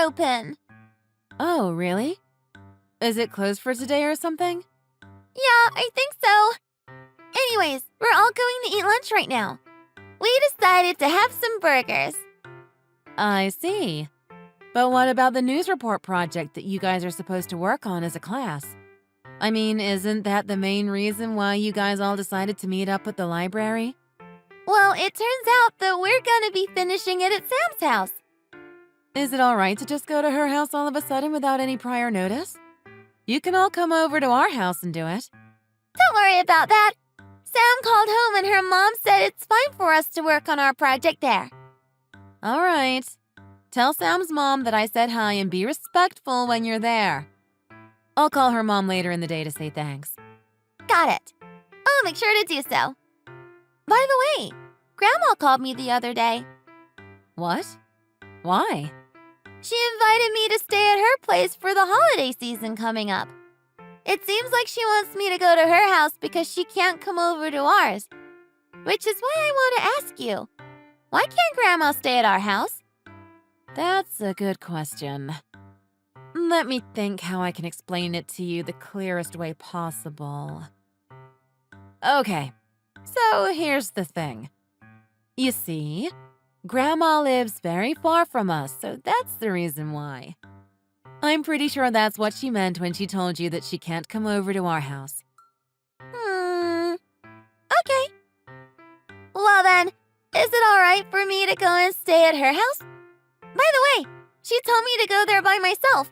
open. Oh, really? Is it closed for today or something? Yeah, I think so. Anyways, we're all going to eat lunch right now. We decided to have some burgers. I see. But what about the news report project that you guys are supposed to work on as a class? I mean, isn't that the main reason why you guys all decided to meet up at the library? Well, it turns out that we're gonna be finishing it at Sam's house. Is it all right to just go to her house all of a sudden without any prior notice? You can all come over to our house and do it. Don't worry about that. Sam called home and her mom said it's fine for us to work on our project there. All right. Tell Sam's mom that I said hi and be respectful when you're there. I'll call her mom later in the day to say thanks. Got it. I'll make sure to do so. By the way, Grandma called me the other day. What? Why? She invited me to stay at her place for the holiday season coming up. It seems like she wants me to go to her house because she can't come over to ours. Which is why I want to ask you, why can't Grandma stay at our house? That's a good question. Let me think how I can explain it to you the clearest way possible. Okay, so here's the thing. You see, Grandma lives very far from us, so that's the reason why. I'm pretty sure that's what she meant when she told you that she can't come over to our house. Okay. Well then, is it alright for me to go and stay at her house? By the way, she told me to go there by myself.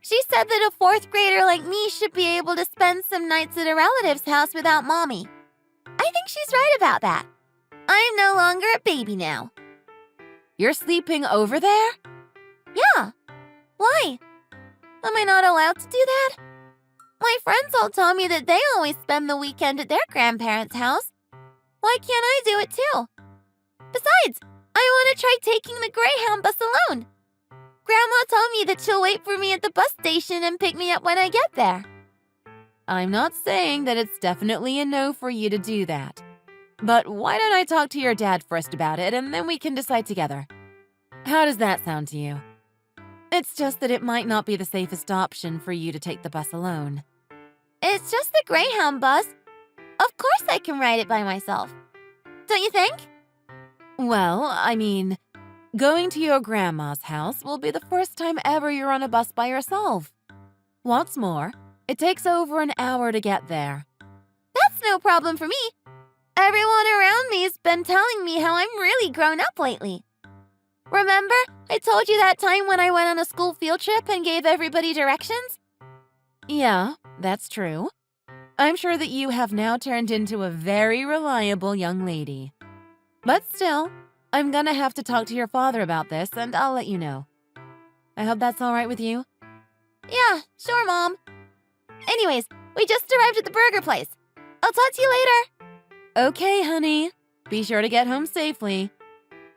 She said that a 4th grader like me should be able to spend some nights at a relative's house without Mommy. I think she's right about that. I'm no longer a baby now. You're sleeping over there? Yeah. Why? Am I not allowed to do that? My friends all tell me that they always spend the weekend at their grandparents' house. Why can't I do it too? Besides, I want to try taking the Greyhound bus alone. Grandma told me that she'll wait for me at the bus station and pick me up when I get there. I'm not saying that it's definitely a no for you to do that. But why don't I talk to your dad first about it and then we can decide together? How does that sound to you? It's just that it might not be the safest option for you to take the bus alone. It's just the Greyhound bus. Of course I can ride it by myself. Don't you think? Well, I mean, going to your grandma's house will be the first time ever you're on a bus by yourself. What's more, it takes over an hour to get there. That's no problem for me. Everyone around me's been telling me how I'm really grown up lately. Remember, I told you that time when I went on a school field trip and gave everybody directions? Yeah, that's true. I'm sure that you have now turned into a very reliable young lady. But still, I'm gonna have to talk to your father about this and I'll let you know. I hope that's all right with you? Yeah, sure, Mom. Anyways, we just arrived at the burger place. I'll talk to you later. Okay, honey. Be sure to get home safely.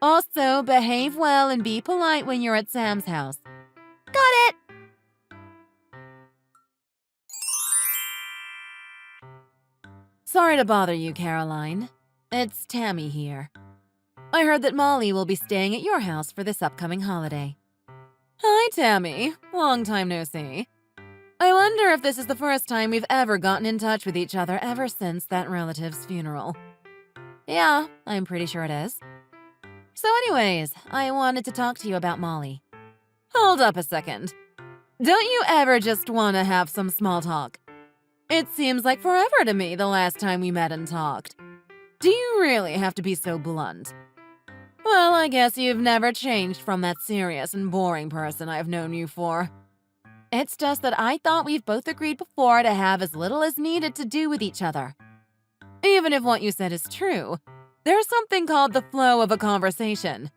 Also, behave well and be polite when you're at Sam's house. Got it. Sorry to bother you, Caroline. It's Tammy here. I heard that Molly will be staying at your house for this upcoming holiday. Hi, Tammy. Long time no see. I wonder if this is the first time we've ever gotten in touch with each other ever since that relative's funeral. Yeah, I'm pretty sure it is. So anyways, I wanted to talk to you about Molly. Hold up a second. Don't you ever just want to have some small talk? It seems like forever to me the last time we met and talked. Do you really have to be so blunt? Well, I guess you've never changed from that serious and boring person I've known you for. It's just that I thought we've both agreed before to have as little as needed to do with each other. Even if what you said is true, there's something called the flow of a conversation.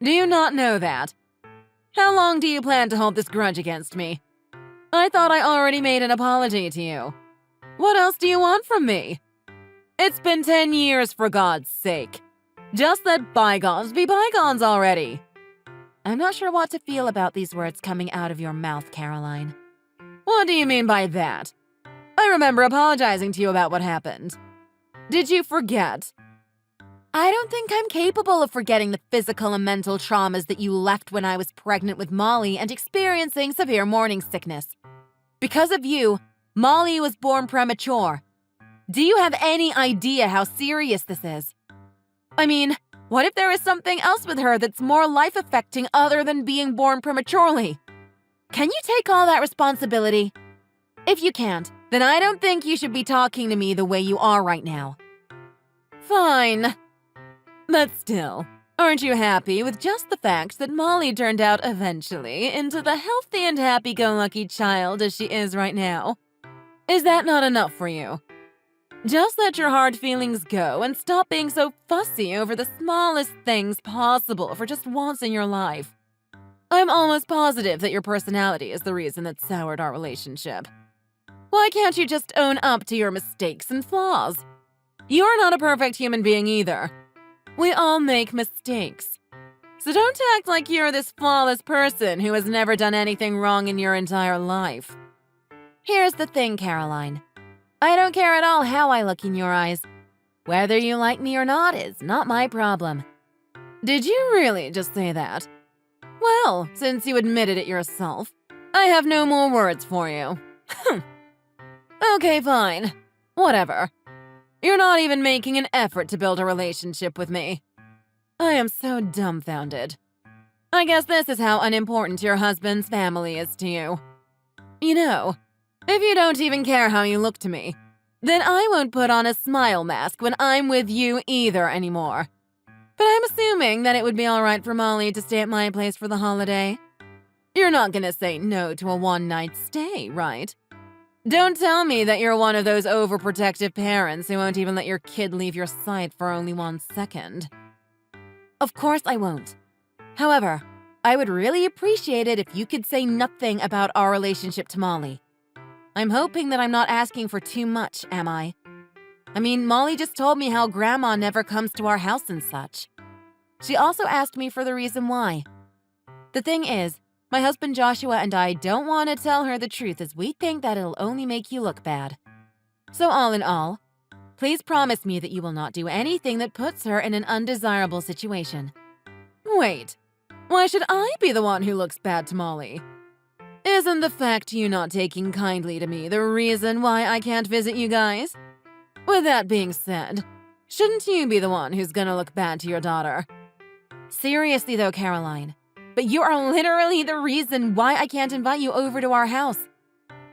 Do you not know that? How long do you plan to hold this grudge against me? I thought I already made an apology to you. What else do you want from me? It's been 10 years, for God's sake. Just let bygones be bygones already. I'm not sure what to feel about these words coming out of your mouth, Caroline. What do you mean by that? I remember apologizing to you about what happened. Did you forget? I don't think I'm capable of forgetting the physical and mental traumas that you left when I was pregnant with Molly and experiencing severe morning sickness. Because of you, Molly was born premature. Do you have any idea how serious this is? I mean, what if there is something else with her that's more life-affecting other than being born prematurely? Can you take all that responsibility? If you can't, then I don't think you should be talking to me the way you are right now. Fine. But still, aren't you happy with just the fact that Molly turned out eventually into the healthy and happy-go-lucky child as she is right now? Is that not enough for you? Just let your hard feelings go and stop being so fussy over the smallest things possible for just once in your life. I'm almost positive that your personality is the reason that soured our relationship. Why can't you just own up to your mistakes and flaws? You're not a perfect human being either. We all make mistakes. So don't act like you're this flawless person who has never done anything wrong in your entire life. Here's the thing, Caroline. I don't care at all how I look in your eyes. Whether you like me or not is not my problem. Did you really just say that? Well, since you admitted it yourself, I have no more words for you. Okay, fine. Whatever. You're not even making an effort to build a relationship with me. I am so dumbfounded. I guess this is how unimportant your husband's family is to you. You know, if you don't even care how you look to me, then I won't put on a smile mask when I'm with you either anymore. But I'm assuming that it would be alright for Molly to stay at my place for the holiday. You're not gonna say no to a one-night stay, right? Don't tell me that you're one of those overprotective parents who won't even let your kid leave your sight for only 1 second. Of course I won't. However, I would really appreciate it if you could say nothing about our relationship to Molly. I'm hoping that I'm not asking for too much, am I? I mean, Molly just told me how Grandma never comes to our house and such. She also asked me for the reason why. The thing is, my husband Joshua and I don't want to tell her the truth as we think that it'll only make you look bad. So all in all, please promise me that you will not do anything that puts her in an undesirable situation. Wait, why should I be the one who looks bad to Molly? Isn't the fact you not taking kindly to me the reason why I can't visit you guys? With that being said, shouldn't you be the one who's gonna look bad to your daughter? Seriously though, Caroline, but you are literally the reason why I can't invite you over to our house.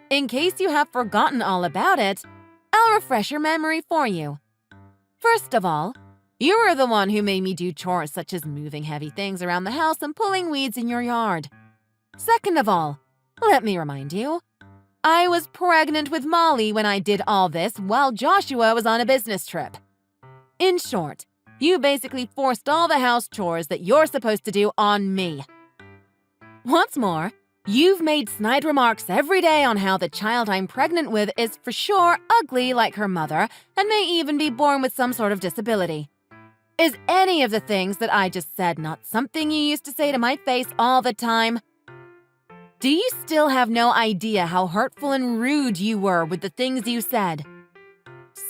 In case you have forgotten all about it, I'll refresh your memory for you. First of all, you were the one who made me do chores such as moving heavy things around the house and pulling weeds in your yard. Second of all, let me remind you, I was pregnant with Molly when I did all this while Joshua was on a business trip. In short, you basically forced all the house chores that you're supposed to do on me. What's more, you've made snide remarks every day on how the child I'm pregnant with is for sure ugly like her mother and may even be born with some sort of disability. Is any of the things that I just said not something you used to say to my face all the time? Do you still have no idea how hurtful and rude you were with the things you said?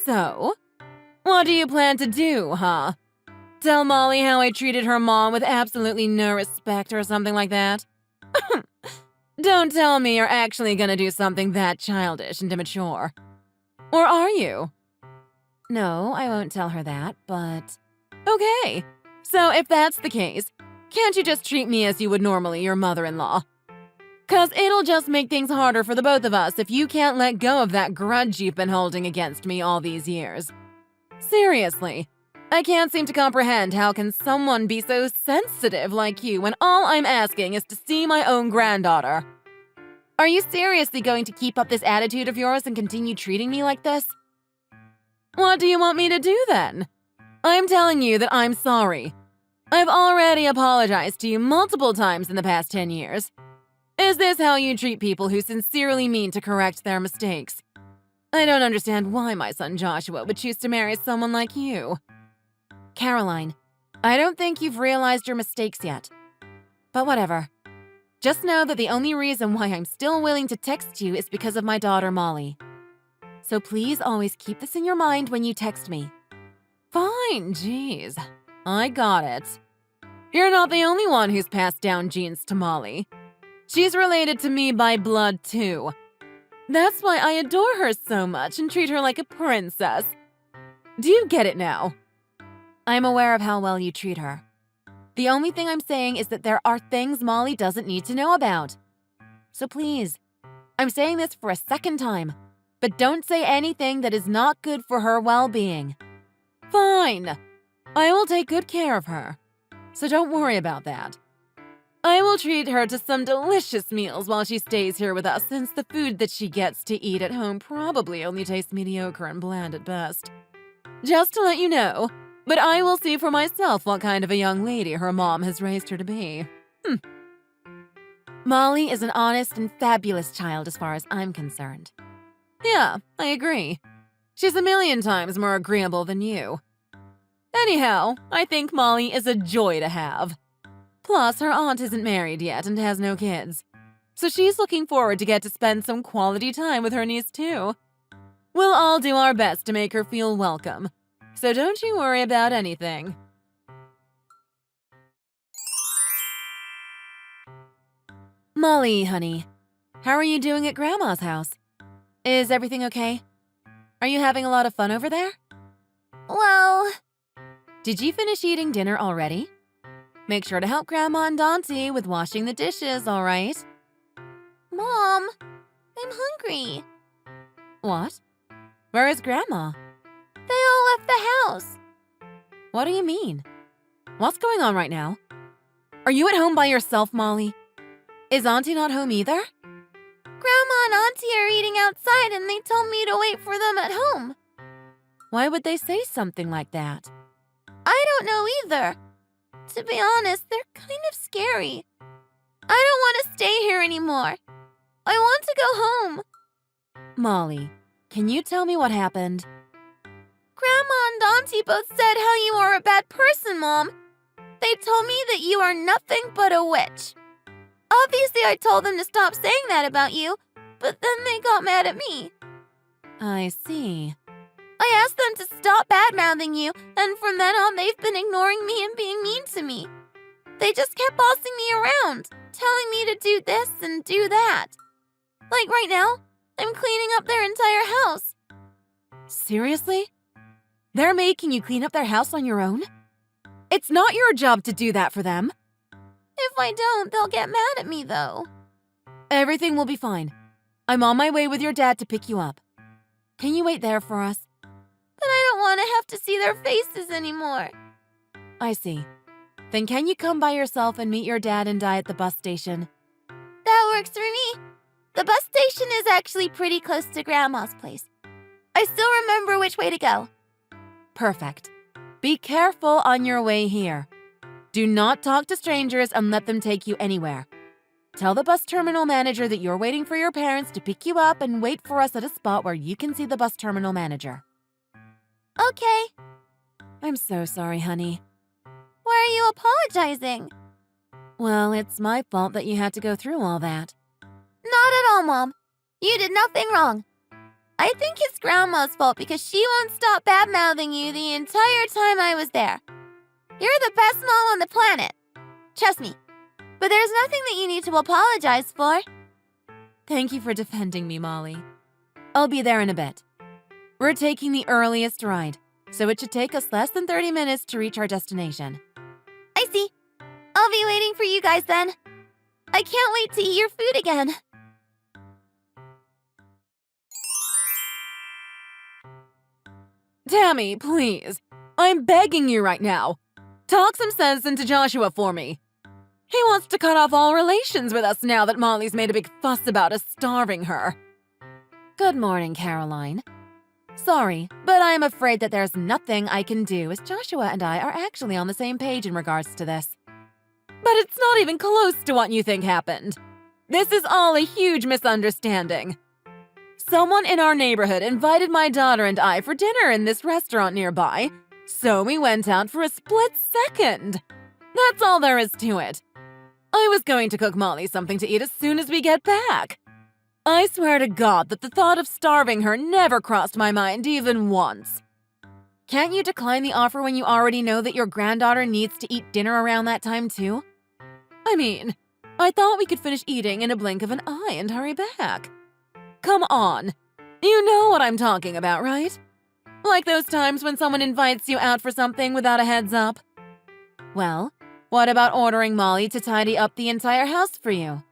So, what do you plan to do, huh? Tell Molly how I treated her mom with absolutely no respect or something like that? Don't tell me you're actually gonna do something that childish and immature. Or are you? No, I won't tell her that, but... Okay, so if that's the case, can't you just treat me as you would normally your mother-in-law? 'Cause it'll just make things harder for the both of us if you can't let go of that grudge you've been holding against me all these years. Seriously, I can't seem to comprehend how can someone be so sensitive like you when all I'm asking is to see my own granddaughter. Are you seriously going to keep up this attitude of yours and continue treating me like this? What do you want me to do then? I'm telling you that I'm sorry. I've already apologized to you multiple times in the past 10 years. Is this how you treat people who sincerely mean to correct their mistakes? I don't understand why my son Joshua would choose to marry someone like you. Caroline, I don't think you've realized your mistakes yet. But whatever. Just know that the only reason why I'm still willing to text you is because of my daughter Molly. So please always keep this in your mind when you text me. Fine, jeez. I got it. You're not the only one who's passed down genes to Molly. She's related to me by blood, too. That's why I adore her so much and treat her like a princess. Do you get it now? I'm aware of how well you treat her. The only thing I'm saying is that there are things Molly doesn't need to know about. So please, I'm saying this for a second time, but don't say anything that is not good for her well-being. Fine. I will take good care of her, so don't worry about that. I will treat her to some delicious meals while she stays here with us, since the food that she gets to eat at home probably only tastes mediocre and bland at best. Just to let you know, but I will see for myself what kind of a young lady her mom has raised her to be. Molly is an honest and fabulous child as far as I'm concerned. Yeah, I agree. She's a million times more agreeable than you. Anyhow, I think Molly is a joy to have. Plus, her aunt isn't married yet and has no kids. So she's looking forward to get to spend some quality time with her niece too. We'll all do our best to make her feel welcome. So don't you worry about anything. Molly, honey, how are you doing at Grandma's house? Is everything okay? Are you having a lot of fun over there? Well, Did you finish eating dinner already? Make sure to help Grandma and Dante with washing the dishes, all right? Mom, I'm hungry. What? Where is Grandma? They all left the house. What do you mean? What's going on right now? Are you at home by yourself, Molly? Is Auntie not home either? Grandma and Auntie are eating outside and they told me to wait for them at home. Why would they say something like that? I don't know either. To be honest, they're kind of scary. I don't want to stay here anymore. I want to go home. Molly, can you tell me what happened? Grandma and Auntie both said how you are a bad person, Mom. They told me that you are nothing but a witch. Obviously, I told them to stop saying that about you, but then they got mad at me. I see. I asked them to stop bad-mouthing you, and from then on, they've been ignoring me and being mean to me. They just kept bossing me around, telling me to do this and do that. Like right now, I'm cleaning up their entire house. Seriously? They're making you clean up their house on your own? It's not your job to do that for them. If I don't, they'll get mad at me, though. Everything will be fine. I'm on my way with your dad to pick you up. Can you wait there for us? But I don't want to have to see their faces anymore. I see. Then can you come by yourself and meet your dad and Di at the bus station? That works for me. The bus station is actually pretty close to Grandma's place. I still remember which way to go. Perfect. Be careful on your way here. Do not talk to strangers and let them take you anywhere. Tell the bus terminal manager that you're waiting for your parents to pick you up and wait for us at a spot where you can see the bus terminal manager. Okay. I'm so sorry, honey. Why are you apologizing? Well, it's my fault that you had to go through all that. Not at all, Mom. You did nothing wrong. I think it's Grandma's fault because she won't stop bad-mouthing you the entire time I was there. You're the best mom on the planet. Trust me. But there's nothing that you need to apologize for. Thank you for defending me, Molly. I'll be there in a bit. We're taking the earliest ride, so it should take us less than 30 minutes to reach our destination. I see. I'll be waiting for you guys then. I can't wait to eat your food again. Tammy, please. I'm begging you right now. Talk some sense into Joshua for me. He wants to cut off all relations with us now that Molly's made a big fuss about us starving her. Good morning, Caroline. Sorry, but I am afraid that there's nothing I can do as Joshua and I are actually on the same page in regards to this. But it's not even close to what you think happened. This is all a huge misunderstanding. Someone in our neighborhood invited my daughter and I for dinner in this restaurant nearby, so we went out for a split second. That's all there is to it. I was going to cook Molly something to eat as soon as we get back. I swear to God that the thought of starving her never crossed my mind even once. Can't you decline the offer when you already know that your granddaughter needs to eat dinner around that time too? I mean, I thought we could finish eating in a blink of an eye and hurry back. Come on. You know what I'm talking about, right? Like those times when someone invites you out for something without a heads up. Well, what about ordering Molly to tidy up the entire house for you?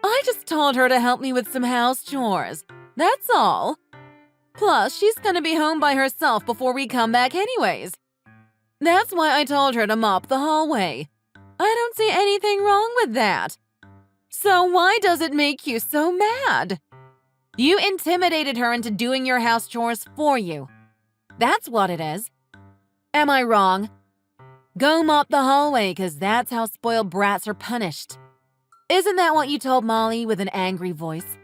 I just told her to help me with some house chores. That's all. Plus, she's gonna be home by herself before we come back anyways. That's why I told her to mop the hallway. I don't see anything wrong with that. So why does it make you so mad? You intimidated her into doing your house chores for you. That's what it is. Am I wrong? Go mop the hallway, 'cause that's how spoiled brats are punished. Isn't that what you told Molly with an angry voice?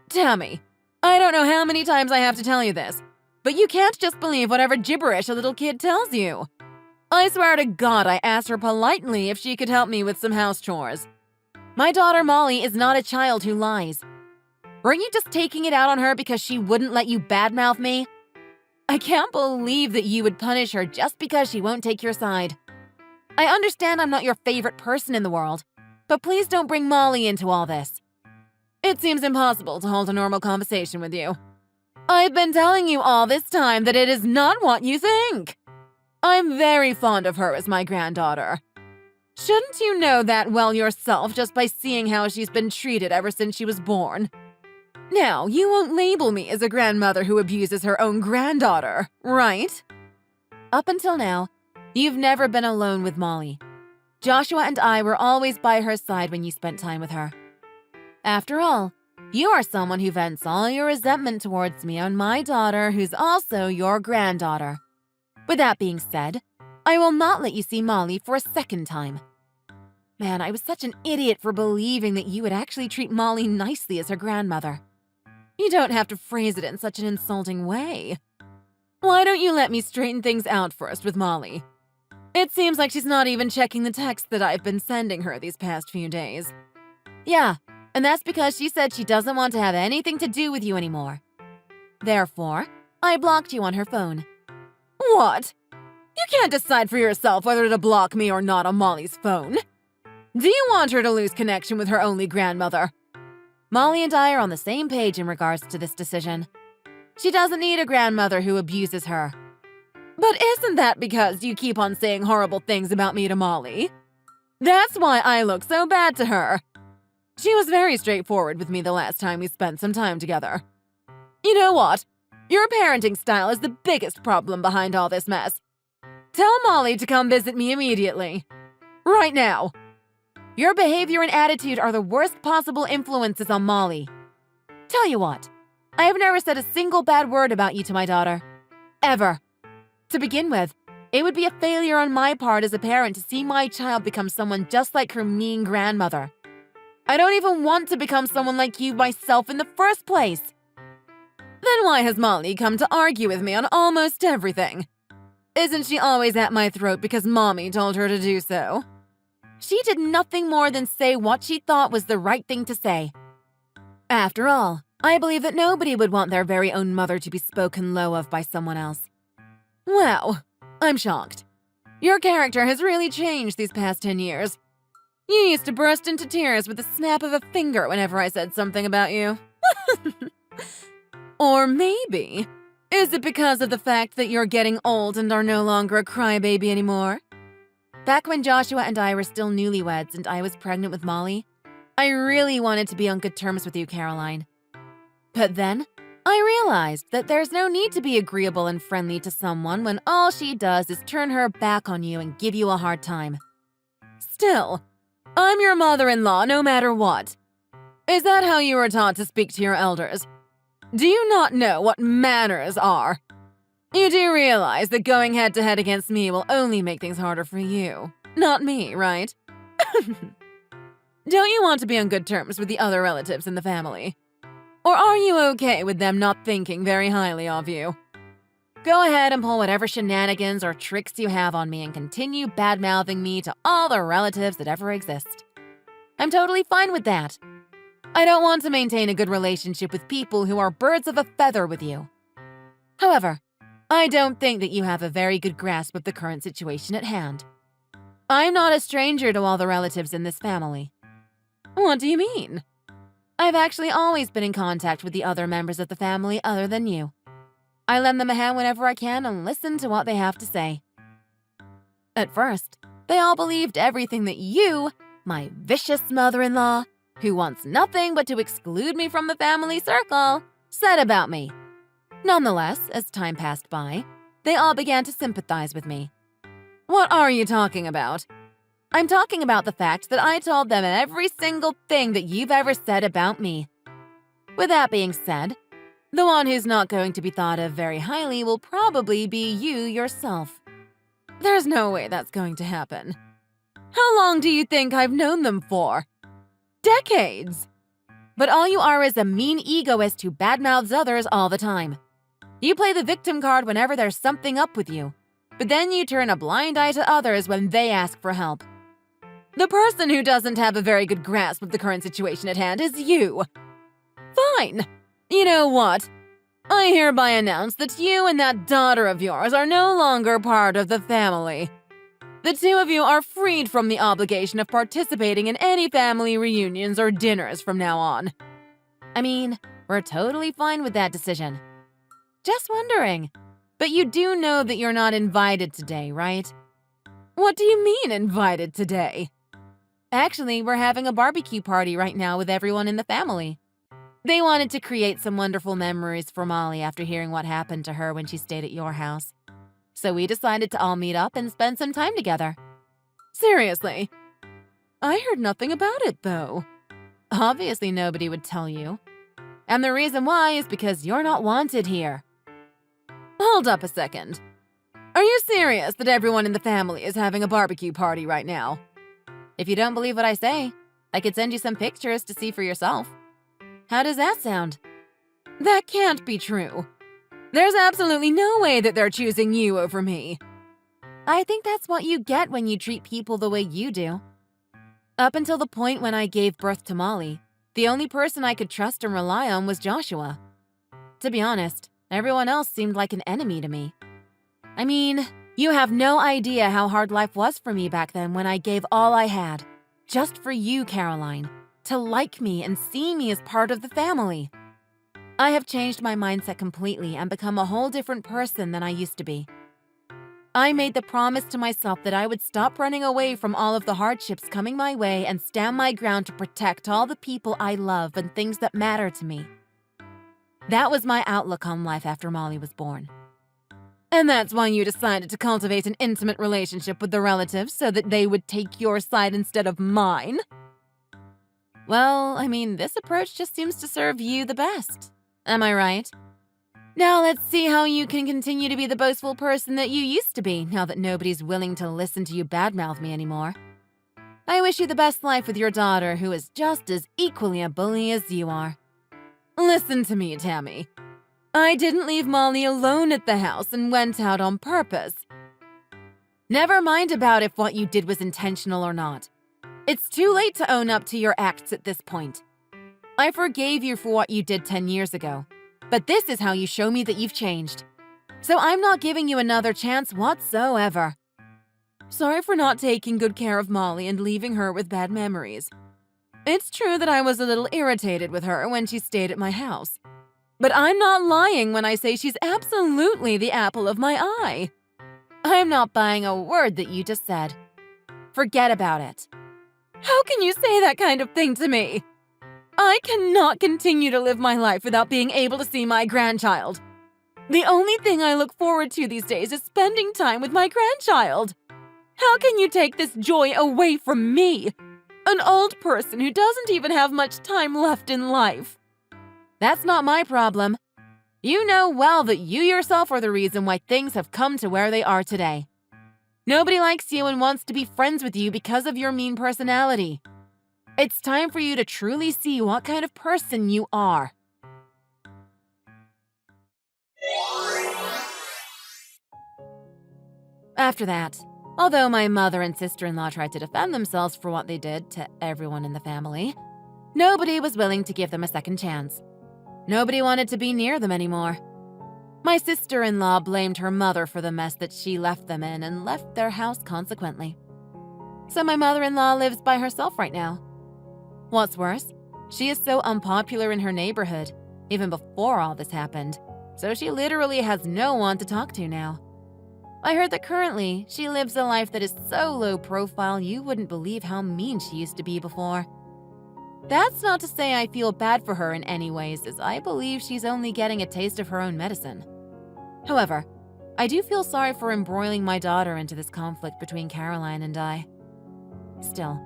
Tammy, I don't know how many times I have to tell you this, but you can't just believe whatever gibberish a little kid tells you. I swear to God I asked her politely if she could help me with some house chores. My daughter Molly is not a child who lies. Weren't you just taking it out on her because she wouldn't let you badmouth me? I can't believe that you would punish her just because she won't take your side. I understand I'm not your favorite person in the world, but please don't bring Molly into all this. It seems impossible to hold a normal conversation with you. I've been telling you all this time that it is not what you think. I'm very fond of her as my granddaughter. Shouldn't you know that well yourself just by seeing how she's been treated ever since she was born? Now, you won't label me as a grandmother who abuses her own granddaughter, right? Up until now, you've never been alone with Molly. Joshua and I were always by her side when you spent time with her. After all, you are someone who vents all your resentment towards me on my daughter, who's also your granddaughter. With that being said, I will not let you see Molly for a second time. Man, I was such an idiot for believing that you would actually treat Molly nicely as her grandmother. You don't have to phrase it in such an insulting way. Why don't you let me straighten things out first with Molly? It seems like she's not even checking the texts that I've been sending her these past few days. Yeah, and that's because she said she doesn't want to have anything to do with you anymore. Therefore, I blocked you on her phone. What? You can't decide for yourself whether to block me or not on Molly's phone. Do you want her to lose connection with her only grandmother? Molly and I are on the same page in regards to this decision. She doesn't need a grandmother who abuses her. But isn't that because you keep on saying horrible things about me to Molly? That's why I look so bad to her. She was very straightforward with me the last time we spent some time together. You know what? Your parenting style is the biggest problem behind all this mess. Tell Molly to come visit me immediately. Right now. Your behavior and attitude are the worst possible influences on Molly. Tell you what, I have never said a single bad word about you to my daughter. Ever. To begin with, it would be a failure on my part as a parent to see my child become someone just like her mean grandmother. I don't even want to become someone like you myself in the first place. Then why has Molly come to argue with me on almost everything? Isn't she always at my throat because Mommy told her to do so? She did nothing more than say what she thought was the right thing to say. After all, I believe that nobody would want their very own mother to be spoken low of by someone else. Wow, I'm shocked. Your character has really changed these past 10 years. You used to burst into tears with the snap of a finger whenever I said something about you. Or maybe, is it because of the fact that you're getting old and are no longer a crybaby anymore? Back when Joshua and I were still newlyweds and I was pregnant with Molly, I really wanted to be on good terms with you, Caroline. But then, I realized that there's no need to be agreeable and friendly to someone when all she does is turn her back on you and give you a hard time. Still, I'm your mother-in-law no matter what. Is that how you were taught to speak to your elders? Do you not know what manners are? You do realize that going head-to-head against me will only make things harder for you, not me, right? Don't you want to be on good terms with the other relatives in the family? Or are you okay with them not thinking very highly of you? Go ahead and pull whatever shenanigans or tricks you have on me and continue bad-mouthing me to all the relatives that ever exist. I'm totally fine with that. I don't want to maintain a good relationship with people who are birds of a feather with you. However, I don't think that you have a very good grasp of the current situation at hand. I'm not a stranger to all the relatives in this family. What do you mean? I've actually always been in contact with the other members of the family other than you. I lend them a hand whenever I can and listen to what they have to say. At first, they all believed everything that you, my vicious mother-in-law, who wants nothing but to exclude me from the family circle, said about me. Nonetheless, as time passed by, they all began to sympathize with me. What are you talking about? I'm talking about the fact that I told them every single thing that you've ever said about me. With that being said, the one who's not going to be thought of very highly will probably be you yourself. There's no way that's going to happen. How long do you think I've known them for? Decades! But all you are is a mean egoist who badmouths others all the time. You play the victim card whenever there's something up with you, but then you turn a blind eye to others when they ask for help. The person who doesn't have a very good grasp of the current situation at hand is you. Fine. You know what? I hereby announce that you and that daughter of yours are no longer part of the family. The two of you are freed from the obligation of participating in any family reunions or dinners from now on. I mean, we're totally fine with that decision. Just wondering, but you do know that you're not invited today, right? What do you mean, invited today? Actually, we're having a barbecue party right now with everyone in the family. They wanted to create some wonderful memories for Molly after hearing what happened to her when she stayed at your house. So we decided to all meet up and spend some time together. Seriously? I heard nothing about it, though. Obviously, nobody would tell you. And the reason why is because you're not wanted here. Hold up a second. Are you serious that everyone in the family is having a barbecue party right now? If you don't believe what I say, I could send you some pictures to see for yourself. How does that sound? That can't be true. There's absolutely no way that they're choosing you over me. I think that's what you get when you treat people the way you do. Up until the point when I gave birth to Molly, the only person I could trust and rely on was Joshua. To be honest, everyone else seemed like an enemy to me. I mean, you have no idea how hard life was for me back then when I gave all I had, just for you, Caroline, to like me and see me as part of the family. I have changed my mindset completely and become a whole different person than I used to be. I made the promise to myself that I would stop running away from all of the hardships coming my way and stand my ground to protect all the people I love and things that matter to me. That was my outlook on life after Molly was born. And that's why you decided to cultivate an intimate relationship with the relatives so that they would take your side instead of mine? Well, I mean, this approach just seems to serve you the best. Am I right? Now let's see how you can continue to be the boastful person that you used to be now that nobody's willing to listen to you badmouth me anymore. I wish you the best life with your daughter, who is just as equally a bully as you are. Listen to me, Tammy. I didn't leave Molly alone at the house and went out on purpose. Never mind about if what you did was intentional or not. It's too late to own up to your acts at this point. I forgave you for what you did 10 years ago, but this is how you show me that you've changed. So I'm not giving you another chance whatsoever. Sorry for not taking good care of Molly and leaving her with bad memories. It's true that I was a little irritated with her when she stayed at my house. But I'm not lying when I say she's absolutely the apple of my eye. I'm not buying a word that you just said. Forget about it. How can you say that kind of thing to me? I cannot continue to live my life without being able to see my grandchild. The only thing I look forward to these days is spending time with my grandchild. How can you take this joy away from me, an old person who doesn't even have much time left in life? That's not my problem. You know well that you yourself are the reason why things have come to where they are today. Nobody likes you and wants to be friends with you because of your mean personality. It's time for you to truly see what kind of person you are. After that, although my mother and sister-in-law tried to defend themselves for what they did to everyone in the family, nobody was willing to give them a second chance. Nobody wanted to be near them anymore. My sister-in-law blamed her mother for the mess that she left them in and left their house consequently. So my mother-in-law lives by herself right now. What's worse, she is so unpopular in her neighborhood, even before all this happened, so she literally has no one to talk to now. I heard that currently, she lives a life that is so low profile you wouldn't believe how mean she used to be before. That's not to say I feel bad for her in any ways, as I believe she's only getting a taste of her own medicine. However, I do feel sorry for embroiling my daughter into this conflict between Caroline and I. Still,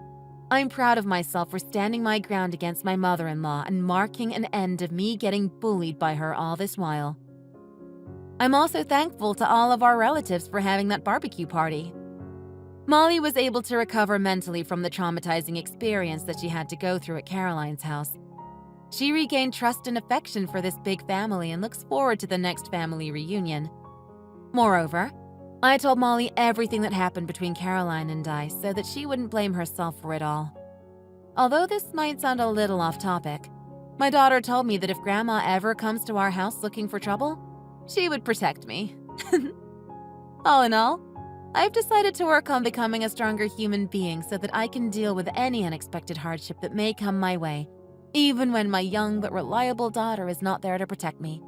I'm proud of myself for standing my ground against my mother-in-law and marking an end of me getting bullied by her all this while. I'm also thankful to all of our relatives for having that barbecue party. Molly was able to recover mentally from the traumatizing experience that she had to go through at Caroline's house. She regained trust and affection for this big family and looks forward to the next family reunion. Moreover, I told Molly everything that happened between Caroline and I so that she wouldn't blame herself for it all. Although this might sound a little off topic, my daughter told me that if Grandma ever comes to our house looking for trouble, she would protect me. All in all, I've decided to work on becoming a stronger human being so that I can deal with any unexpected hardship that may come my way, even when my young but reliable daughter is not there to protect me.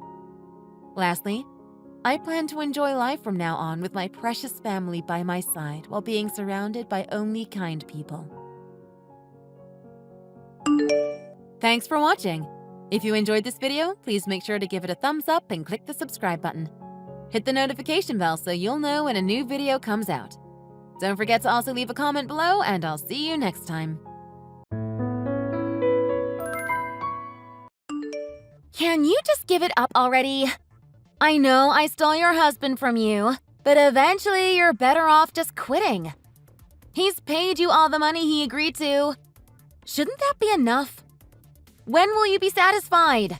Lastly, I plan to enjoy life from now on with my precious family by my side while being surrounded by only kind people. Thanks for watching. If you enjoyed this video, please make sure to give it a thumbs up and click the subscribe button. Hit the notification bell so you'll know when a new video comes out. Don't forget to also leave a comment below, and I'll see you next time. Can you just give it up already? I know I stole your husband from you, but eventually you're better off just quitting. He's paid you all the money he agreed to. Shouldn't that be enough? When will you be satisfied?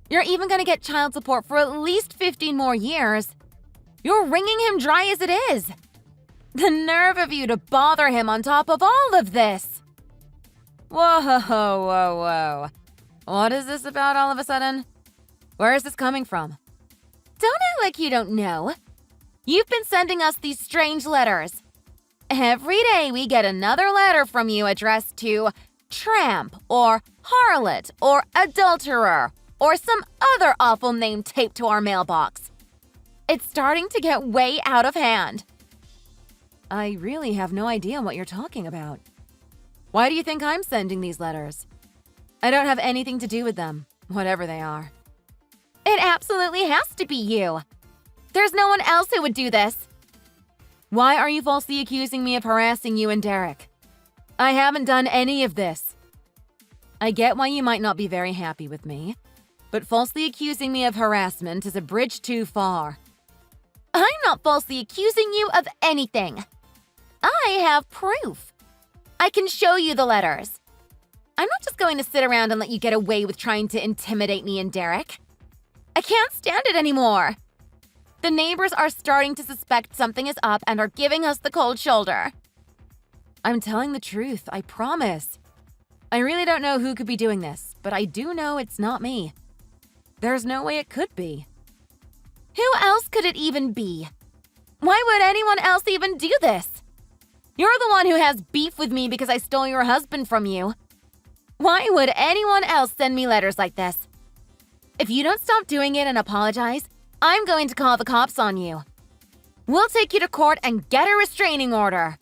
You're even gonna get child support for at least 15 more years. You're wringing him dry as it is. The nerve of you to bother him on top of all of this. Whoa. What is this about all of a sudden? Where is this coming from? Don't act like you don't know. You've been sending us these strange letters. Every day we get another letter from you addressed to tramp or harlot or adulterer or some other awful name taped to our mailbox. It's starting to get way out of hand. I really have no idea what you're talking about. Why do you think I'm sending these letters? I don't have anything to do with them, whatever they are. It absolutely has to be you. There's no one else who would do this. Why are you falsely accusing me of harassing you and Derek? I haven't done any of this. I get why you might not be very happy with me, but falsely accusing me of harassment is a bridge too far. I'm not falsely accusing you of anything. I have proof. I can show you the letters. I'm not just going to sit around and let you get away with trying to intimidate me and Derek. I can't stand it anymore. The neighbors are starting to suspect something is up and are giving us the cold shoulder. I'm telling the truth, I promise. I really don't know who could be doing this, but I do know it's not me. There's no way it could be. Who else could it even be? Why would anyone else even do this? You're the one who has beef with me because I stole your husband from you. Why would anyone else send me letters like this? If you don't stop doing it and apologize, I'm going to call the cops on you. We'll take you to court and get a restraining order.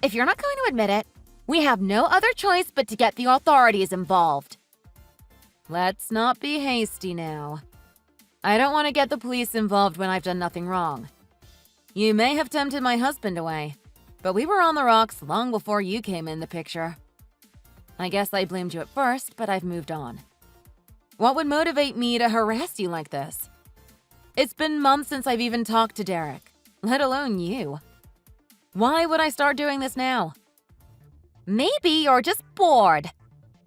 If you're not going to admit it, we have no other choice but to get the authorities involved. Let's not be hasty now. I don't want to get the police involved when I've done nothing wrong. You may have tempted my husband away, but we were on the rocks long before you came in the picture. I guess I blamed you at first, but I've moved on. What would motivate me to harass you like this? It's been months since I've even talked to Derek, let alone you. Why would I start doing this now? Maybe you're just bored.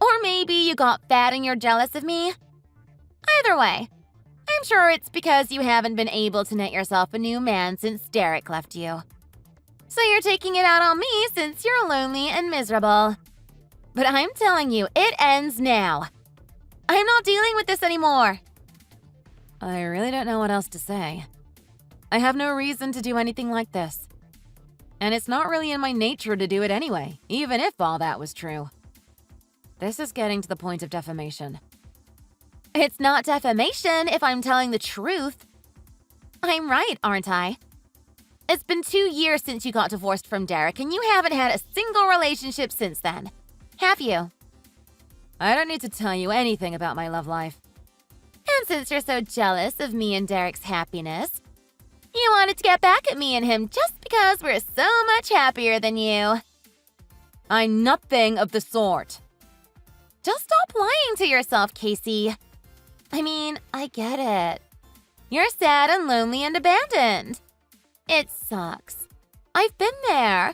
Or maybe you got fat and you're jealous of me. Either way, I'm sure it's because you haven't been able to net yourself a new man since Derek left you. So you're taking it out on me since you're lonely and miserable. But I'm telling you, it ends now. I'm not dealing with this anymore. I really don't know what else to say. I have no reason to do anything like this. And it's not really in my nature to do it anyway, even if all that was true. This is getting to the point of defamation. It's not defamation if I'm telling the truth. I'm right, aren't I? It's been 2 years since you got divorced from Derek, and you haven't had a single relationship since then. Have you? I don't need to tell you anything about my love life. And since you're so jealous of me and Derek's happiness, you wanted to get back at me and him just because we're so much happier than you. I'm nothing of the sort. Just stop lying to yourself, Casey. I mean, I get it. You're sad and lonely and abandoned. It sucks. I've been there.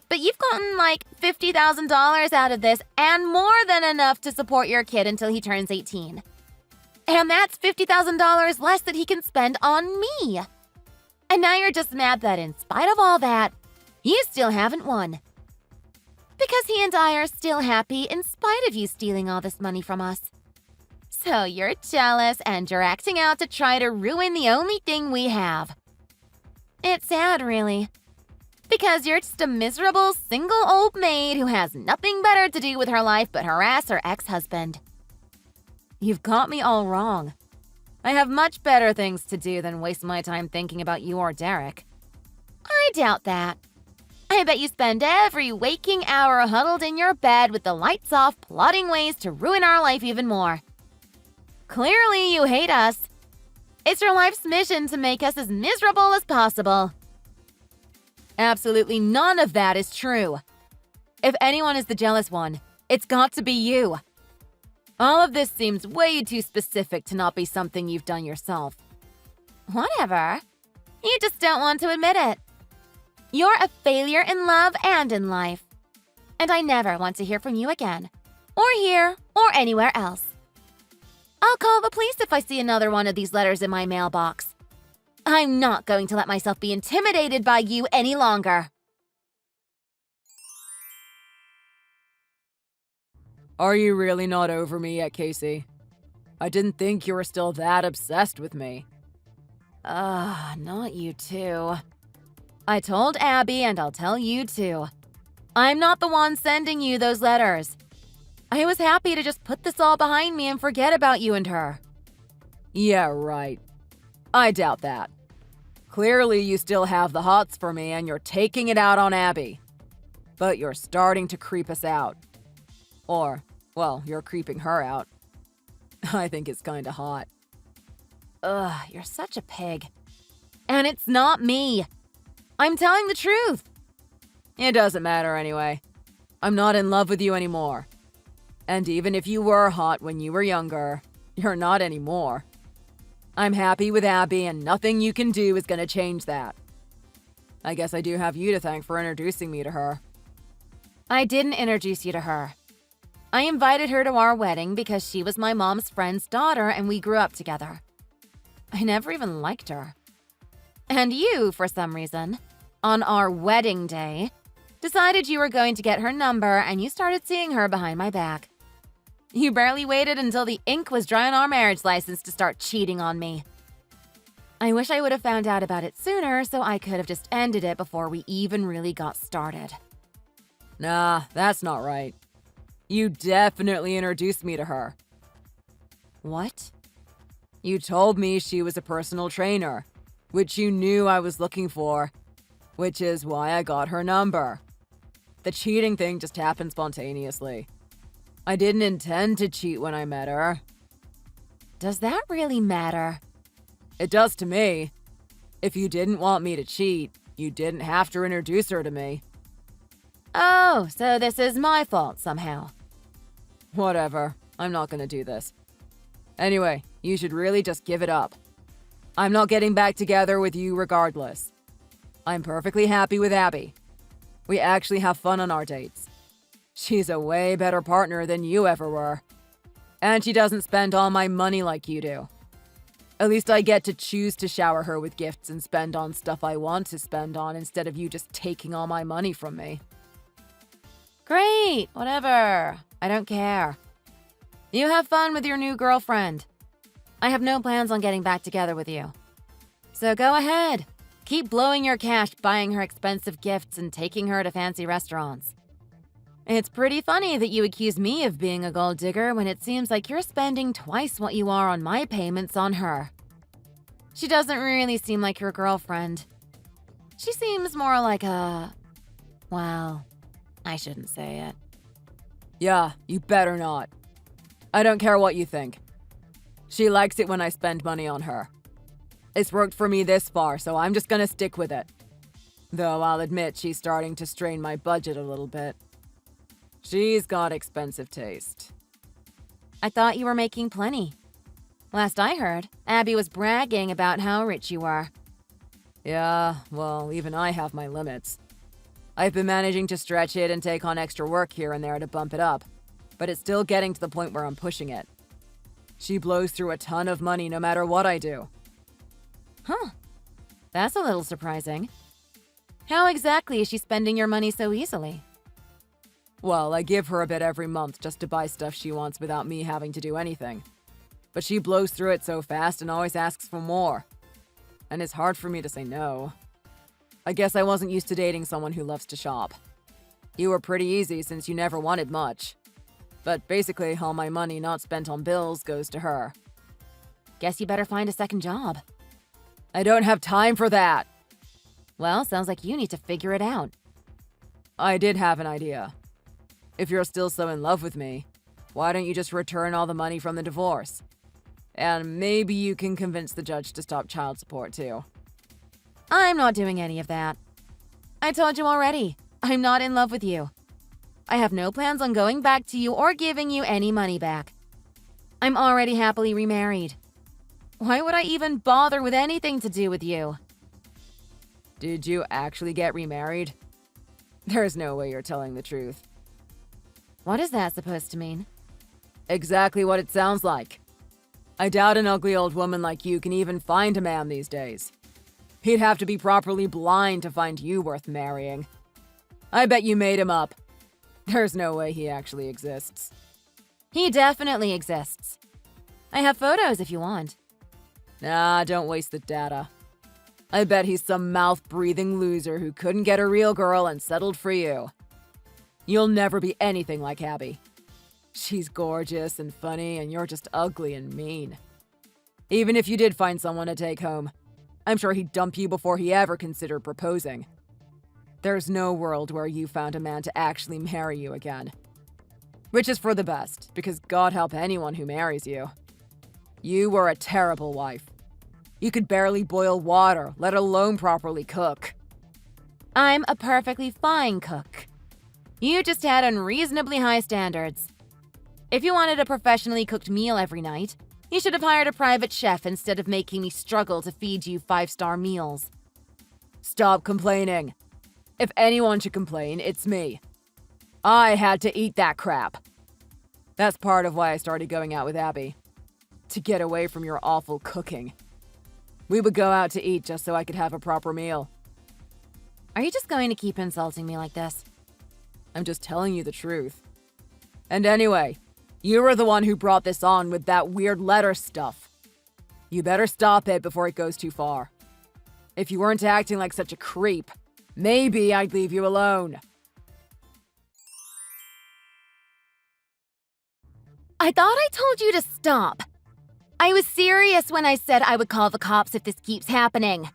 But you've gotten like $50,000 out of this and more than enough to support your kid until he turns 18. And that's $50,000 less that he can spend on me. And now you're just mad that in spite of all that, you still haven't won. Because he and I are still happy in spite of you stealing all this money from us. So you're jealous and you're acting out to try to ruin the only thing we have. It's sad, really. Because you're just a miserable, single old maid who has nothing better to do with her life but harass her ex-husband. You've got me all wrong. I have much better things to do than waste my time thinking about you or Derek. I doubt that. I bet you spend every waking hour huddled in your bed with the lights off, plotting ways to ruin our life even more. Clearly, you hate us. It's your life's mission to make us as miserable as possible. Absolutely none of that is true. If anyone is the jealous one, it's got to be you. All of this seems way too specific to not be something you've done yourself. Whatever. You just don't want to admit it. You're a failure in love and in life. And I never want to hear from you again. Or here, or anywhere else. I'll call the police if I see another one of these letters in my mailbox. I'm not going to let myself be intimidated by you any longer. Are you really not over me yet, Casey? I didn't think you were still that obsessed with me. Not you too. I told Abby and I'll tell you too. I'm not the one sending you those letters. I was happy to just put this all behind me and forget about you and her. Yeah, right. I doubt that. Clearly you still have the hots for me and you're taking it out on Abby. But you're starting to creep us out. Or, well, you're creeping her out. I think it's kinda hot. Ugh, you're such a pig. And it's not me. I'm telling the truth. It doesn't matter anyway. I'm not in love with you anymore. And even if you were hot when you were younger, you're not anymore. I'm happy with Abby and nothing you can do is gonna change that. I guess I do have you to thank for introducing me to her. I didn't introduce you to her. I invited her to our wedding because she was my mom's friend's daughter and we grew up together. I never even liked her. And you, for some reason, on our wedding day, decided you were going to get her number and you started seeing her behind my back. You barely waited until the ink was dry on our marriage license to start cheating on me. I wish I would have found out about it sooner so I could have just ended it before we even really got started. Nah, that's not right. You definitely introduced me to her. What? You told me she was a personal trainer, which you knew I was looking for, which is why I got her number. The cheating thing just happened spontaneously. I didn't intend to cheat when I met her. Does that really matter? It does to me. If you didn't want me to cheat, you didn't have to introduce her to me. Oh, so this is my fault somehow. Whatever. I'm not gonna do this. Anyway, you should really just give it up. I'm not getting back together with you regardless. I'm perfectly happy with Abby. We actually have fun on our dates. She's a way better partner than you ever were. And she doesn't spend all my money like you do. At least I get to choose to shower her with gifts and spend on stuff I want to spend on instead of you just taking all my money from me. Great, whatever. I don't care. You have fun with your new girlfriend. I have no plans on getting back together with you. So go ahead. Keep blowing your cash buying her expensive gifts and taking her to fancy restaurants. It's pretty funny that you accuse me of being a gold digger when it seems like you're spending twice what you are on my payments on her. She doesn't really seem like your girlfriend. She seems more like a... well, I shouldn't say it. Yeah, you better not. I don't care what you think. She likes it when I spend money on her. It's worked for me this far, so I'm just gonna stick with it. Though I'll admit she's starting to strain my budget a little bit. She's got expensive taste. I thought you were making plenty. Last I heard, Abby was bragging about how rich you are. Yeah, well, even I have my limits. I've been managing to stretch it and take on extra work here and there to bump it up, but it's still getting to the point where I'm pushing it. She blows through a ton of money no matter what I do. Huh. That's a little surprising. How exactly is she spending your money so easily? Well, I give her a bit every month just to buy stuff she wants without me having to do anything. But she blows through it so fast and always asks for more. And it's hard for me to say no. I guess I wasn't used to dating someone who loves to shop. You were pretty easy since you never wanted much. But basically, all my money not spent on bills goes to her. Guess you better find a second job. I don't have time for that! Well, sounds like you need to figure it out. I did have an idea. If you're still so in love with me, why don't you just return all the money from the divorce? And maybe you can convince the judge to stop child support too. I'm not doing any of that. I told you already, I'm not in love with you. I have no plans on going back to you or giving you any money back. I'm already happily remarried. Why would I even bother with anything to do with you? Did you actually get remarried? There's no way you're telling the truth. What is that supposed to mean? Exactly what it sounds like. I doubt an ugly old woman like you can even find a man these days. He'd have to be properly blind to find you worth marrying. I bet you made him up. There's no way he actually exists. He definitely exists. I have photos if you want. Nah, don't waste the data. I bet he's some mouth-breathing loser who couldn't get a real girl and settled for you. You'll never be anything like Abby. She's gorgeous and funny, and you're just ugly and mean. Even if you did find someone to take home, I'm sure he'd dump you before he ever considered proposing. There's no world where you found a man to actually marry you again. Which is for the best, because God help anyone who marries you. You were a terrible wife. You could barely boil water, let alone properly cook. I'm a perfectly fine cook. You just had unreasonably high standards. If you wanted a professionally cooked meal every night, you should have hired a private chef instead of making me struggle to feed you 5-star meals. Stop complaining. If anyone should complain, it's me. I had to eat that crap. That's part of why I started going out with Abby. To get away from your awful cooking. We would go out to eat just so I could have a proper meal. Are you just going to keep insulting me like this? I'm just telling you the truth. And anyway, you were the one who brought this on with that weird letter stuff. You better stop it before it goes too far. If you weren't acting like such a creep, maybe I'd leave you alone. I thought I told you to stop. I was serious when I said I would call the cops if this keeps happening.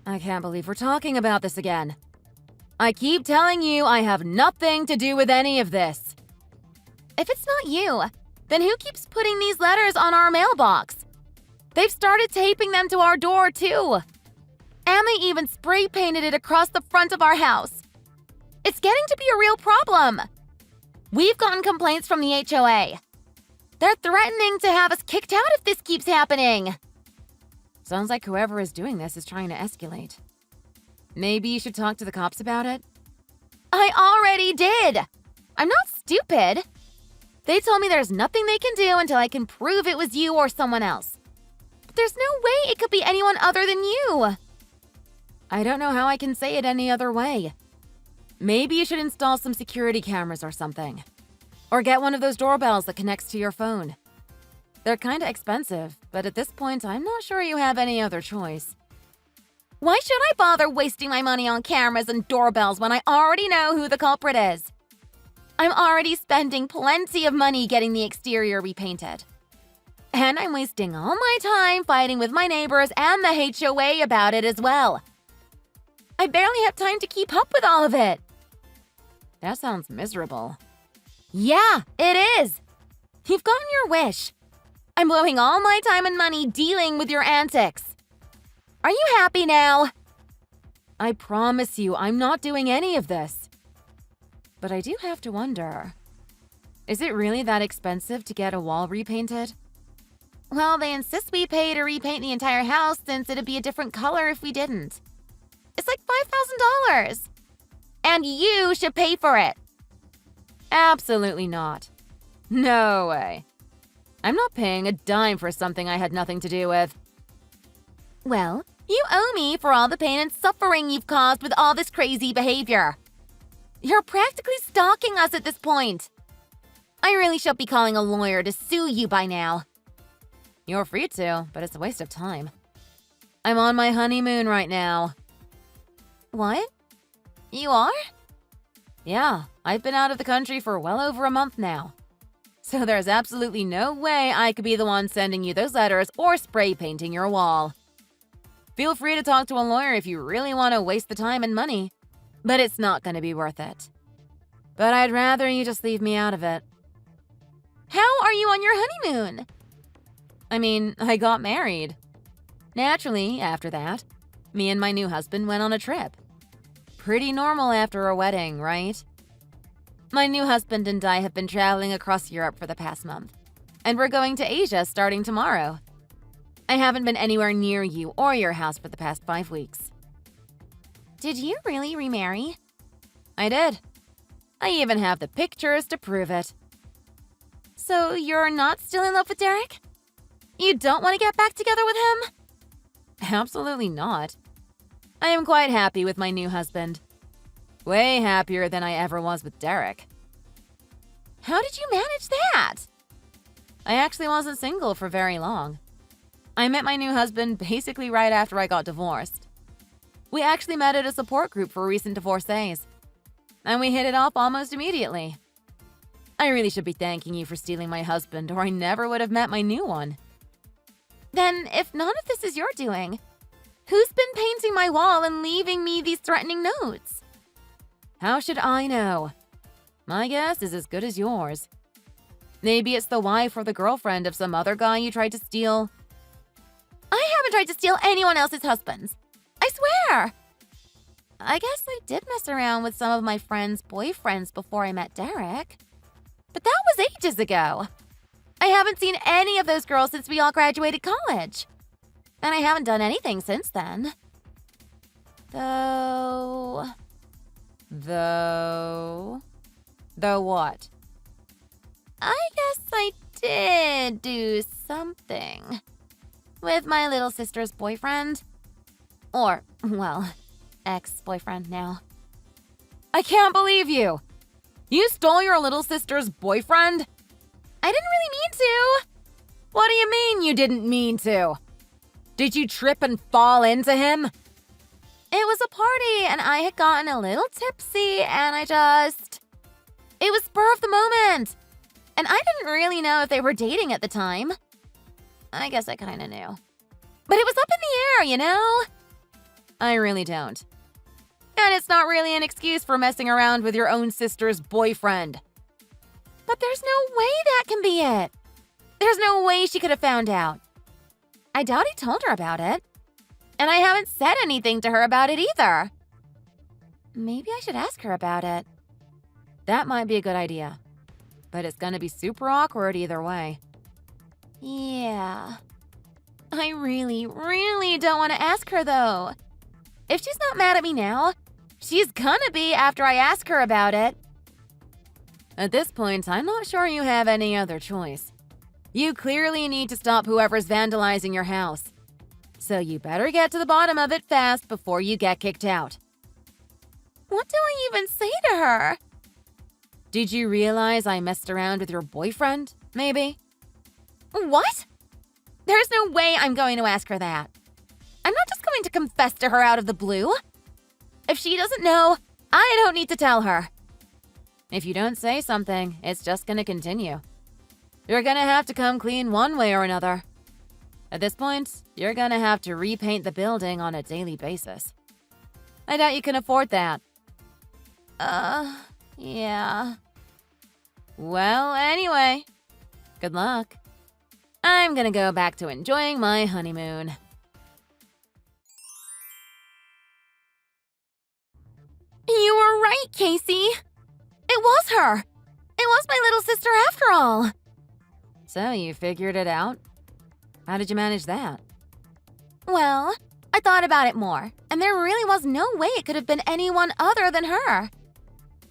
I can't believe we're talking about this again. I keep telling you I have nothing to do with any of this. If it's not you, then who keeps putting these letters on our mailbox? They've started taping them to our door, too. And they even spray painted it across the front of our house. It's getting to be a real problem. We've gotten complaints from the HOA. They're threatening to have us kicked out if this keeps happening. Sounds like whoever is doing this is trying to escalate. Maybe you should talk to the cops about it? I already did. I'm not stupid. They told me there's nothing they can do until I can prove it was you or someone else. But there's no way it could be anyone other than you. I don't know how I can say it any other way. Maybe you should install some security cameras or something. Or get one of those doorbells that connects to your phone. They're kinda expensive, but at this point, I'm not sure you have any other choice. Why should I bother wasting my money on cameras and doorbells when I already know who the culprit is? I'm already spending plenty of money getting the exterior repainted. And I'm wasting all my time fighting with my neighbors and the HOA about it as well. I barely have time to keep up with all of it. That sounds miserable. Yeah, it is. You've gotten your wish. I'm blowing all my time and money dealing with your antics. Are you happy now? I promise you, I'm not doing any of this. But I do have to wonder, is it really that expensive to get a wall repainted? Well, they insist we pay to repaint the entire house since it'd be a different color if we didn't. It's like $5,000. And you should pay for it. Absolutely not. No way. I'm not paying a dime for something I had nothing to do with. Well, you owe me for all the pain and suffering you've caused with all this crazy behavior. You're practically stalking us at this point. I really should be calling a lawyer to sue you by now. You're free to, but it's a waste of time. I'm on my honeymoon right now. What? You are? Yeah, I've been out of the country for well over a month now. So there's absolutely no way I could be the one sending you those letters or spray painting your wall. Feel free to talk to a lawyer if you really want to waste the time and money, but it's not going to be worth it. But I'd rather you just leave me out of it. How are you on your honeymoon? I mean, I got married. Naturally, after that, me and my new husband went on a trip. Pretty normal after a wedding, right? My new husband and I have been traveling across Europe for the past month, and we're going to Asia starting tomorrow. I haven't been anywhere near you or your house for the past 5 weeks. Did you really remarry? I did. I even have the pictures to prove it. So you're not still in love with Derek? You don't want to get back together with him? Absolutely not. I am quite happy with my new husband. Way happier than I ever was with Derek. How did you manage that? I actually wasn't single for very long. I met my new husband basically right after I got divorced. We actually met at a support group for recent divorcees, and we hit it off almost immediately. I really should be thanking you for stealing my husband, or I never would have met my new one. Then, if none of this is your doing, who's been painting my wall and leaving me these threatening notes? How should I know? My guess is as good as yours. Maybe it's the wife or the girlfriend of some other guy you tried to steal. I haven't tried to steal anyone else's husbands. I swear! I guess I did mess around with some of my friends' boyfriends before I met Derek. But that was ages ago. I haven't seen any of those girls since we all graduated college. And I haven't done anything since then. Though what? I guess I did do something with my little sister's boyfriend. Or, well, ex-boyfriend now. I can't believe you! You stole your little sister's boyfriend? I didn't really mean to. What do you mean you didn't mean to? Did you trip and fall into him? It was a party and I had gotten a little tipsy and it was spur of the moment. And I didn't really know if they were dating at the time. I guess I kind of knew. But it was up in the air, you know? I really don't. And it's not really an excuse for messing around with your own sister's boyfriend. But there's no way that can be it. There's no way she could have found out. I doubt he told her about it. And I haven't said anything to her about it either. Maybe I should ask her about it. That might be a good idea. But it's gonna be super awkward either way. Yeah. I really, really don't want to ask her though. If she's not mad at me now, she's gonna be after I ask her about it. At this point, I'm not sure you have any other choice. You clearly need to stop whoever's vandalizing your house. So you better get to the bottom of it fast before you get kicked out. What do I even say to her? Did you realize I messed around with your boyfriend, maybe? What? There's no way I'm going to ask her that. I'm not just going to confess to her out of the blue. If she doesn't know, I don't need to tell her. If you don't say something, it's just gonna continue. You're gonna have to come clean one way or another. At this point, you're gonna have to repaint the building on a daily basis. I doubt you can afford that. Yeah. Well, anyway, good luck. I'm gonna go back to enjoying my honeymoon. You were right, Casey. It was her. It was my little sister after all. So you figured it out? How did you manage that? Well, I thought about it more, and there really was no way it could have been anyone other than her.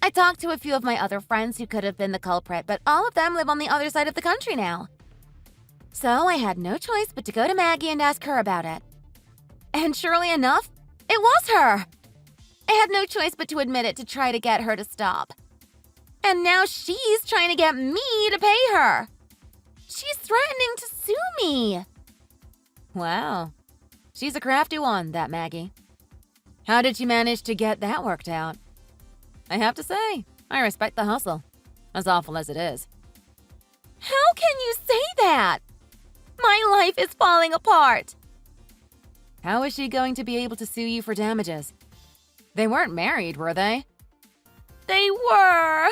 I talked to a few of my other friends who could have been the culprit, but all of them live on the other side of the country now. So I had no choice but to go to Maggie and ask her about it. And surely enough, it was her. I had no choice but to admit it to try to get her to stop. And now she's trying to get me to pay her. She's threatening to sue me. Wow. She's a crafty one, that Maggie. How did you manage to get that worked out? I have to say, I respect the hustle, as awful as it is. How can you say that? My life is falling apart. How is she going to be able to sue you for damages? They weren't married, were they? They were.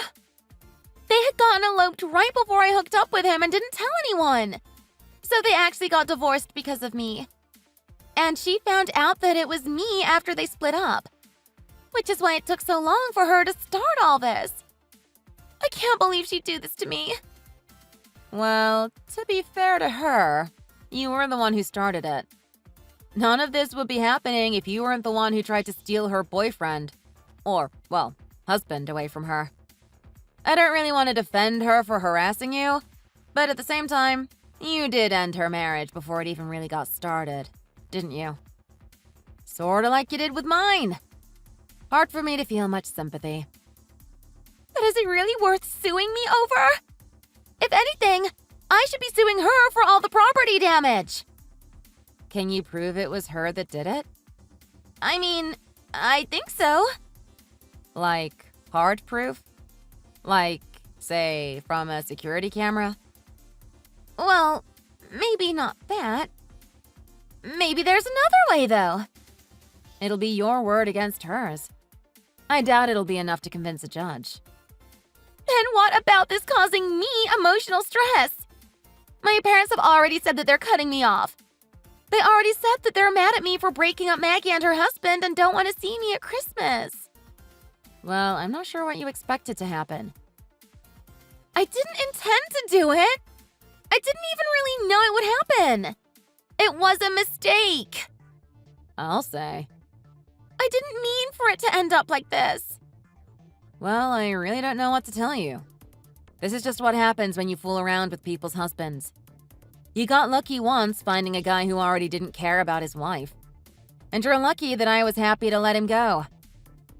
They had gotten eloped right before I hooked up with him and didn't tell anyone. So they actually got divorced because of me. And she found out that it was me after they split up. Which is why it took so long for her to start all this. I can't believe she'd do this to me. Well, to be fair to her, you were the one who started it. None of this would be happening if you weren't the one who tried to steal her boyfriend. Or, well, husband away from her. I don't really want to defend her for harassing you, but at the same time, you did end her marriage before it even really got started, didn't you? Sorta like you did with mine. Hard for me to feel much sympathy. But is it really worth suing me over? If anything, I should be suing her for all the property damage. Can you prove it was her that did it? I mean, I think so. Like, hard proof? Like, say, from a security camera? Well, maybe not that. Maybe there's another way, though. It'll be your word against hers. I doubt it'll be enough to convince a judge. Then what about this causing me emotional stress? My parents have already said that they're cutting me off. They already said that they're mad at me for breaking up Maggie and her husband and don't want to see me at Christmas. Well, I'm not sure what you expected to happen. I didn't intend to do it. I didn't even really know it would happen. It was a mistake. I'll say. I didn't mean for it to end up like this. Well, I really don't know what to tell you. This is just what happens when you fool around with people's husbands. You got lucky once finding a guy who already didn't care about his wife. And you're lucky that I was happy to let him go.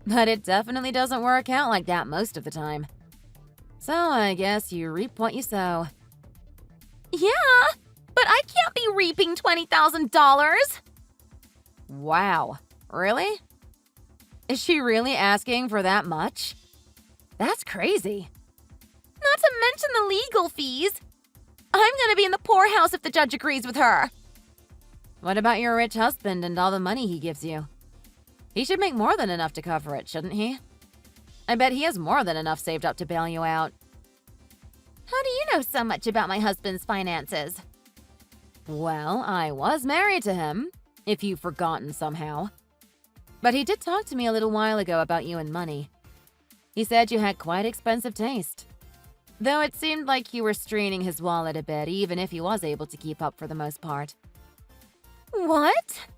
But it definitely doesn't work out like that most of the time. So I guess you reap what you sow. Yeah, but I can't be reaping $20,000. Wow, really? Is she really asking for that much? That's crazy. Not to mention the legal fees. I'm gonna be in the poorhouse if the judge agrees with her. What about your rich husband and all the money he gives you? He should make more than enough to cover it, shouldn't he? I bet he has more than enough saved up to bail you out. How do you know so much about my husband's finances? Well, I was married to him, if you've forgotten somehow. But he did talk to me a little while ago about you and money. He said you had quite expensive taste. Though it seemed like you were straining his wallet a bit, even if he was able to keep up for the most part. What?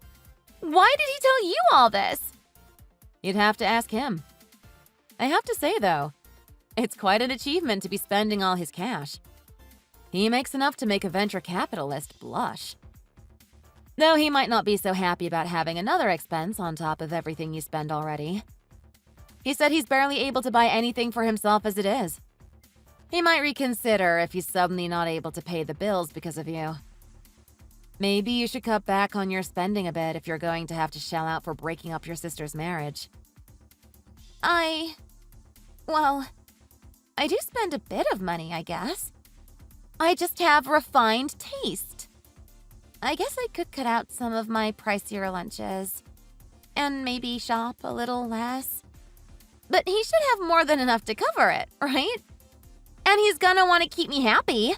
Why did he tell you all this? You'd have to ask him. I have to say, though, it's quite an achievement to be spending all his cash. He makes enough to make a venture capitalist blush. Though he might not be so happy about having another expense on top of everything you spend already. He said he's barely able to buy anything for himself as it is. He might reconsider if he's suddenly not able to pay the bills because of you. Maybe you should cut back on your spending a bit if you're going to have to shell out for breaking up your sister's marriage. Well, I do spend a bit of money, I guess. I just have refined taste. I guess I could cut out some of my pricier lunches. And maybe shop a little less. But he should have more than enough to cover it, right? And he's gonna want to keep me happy.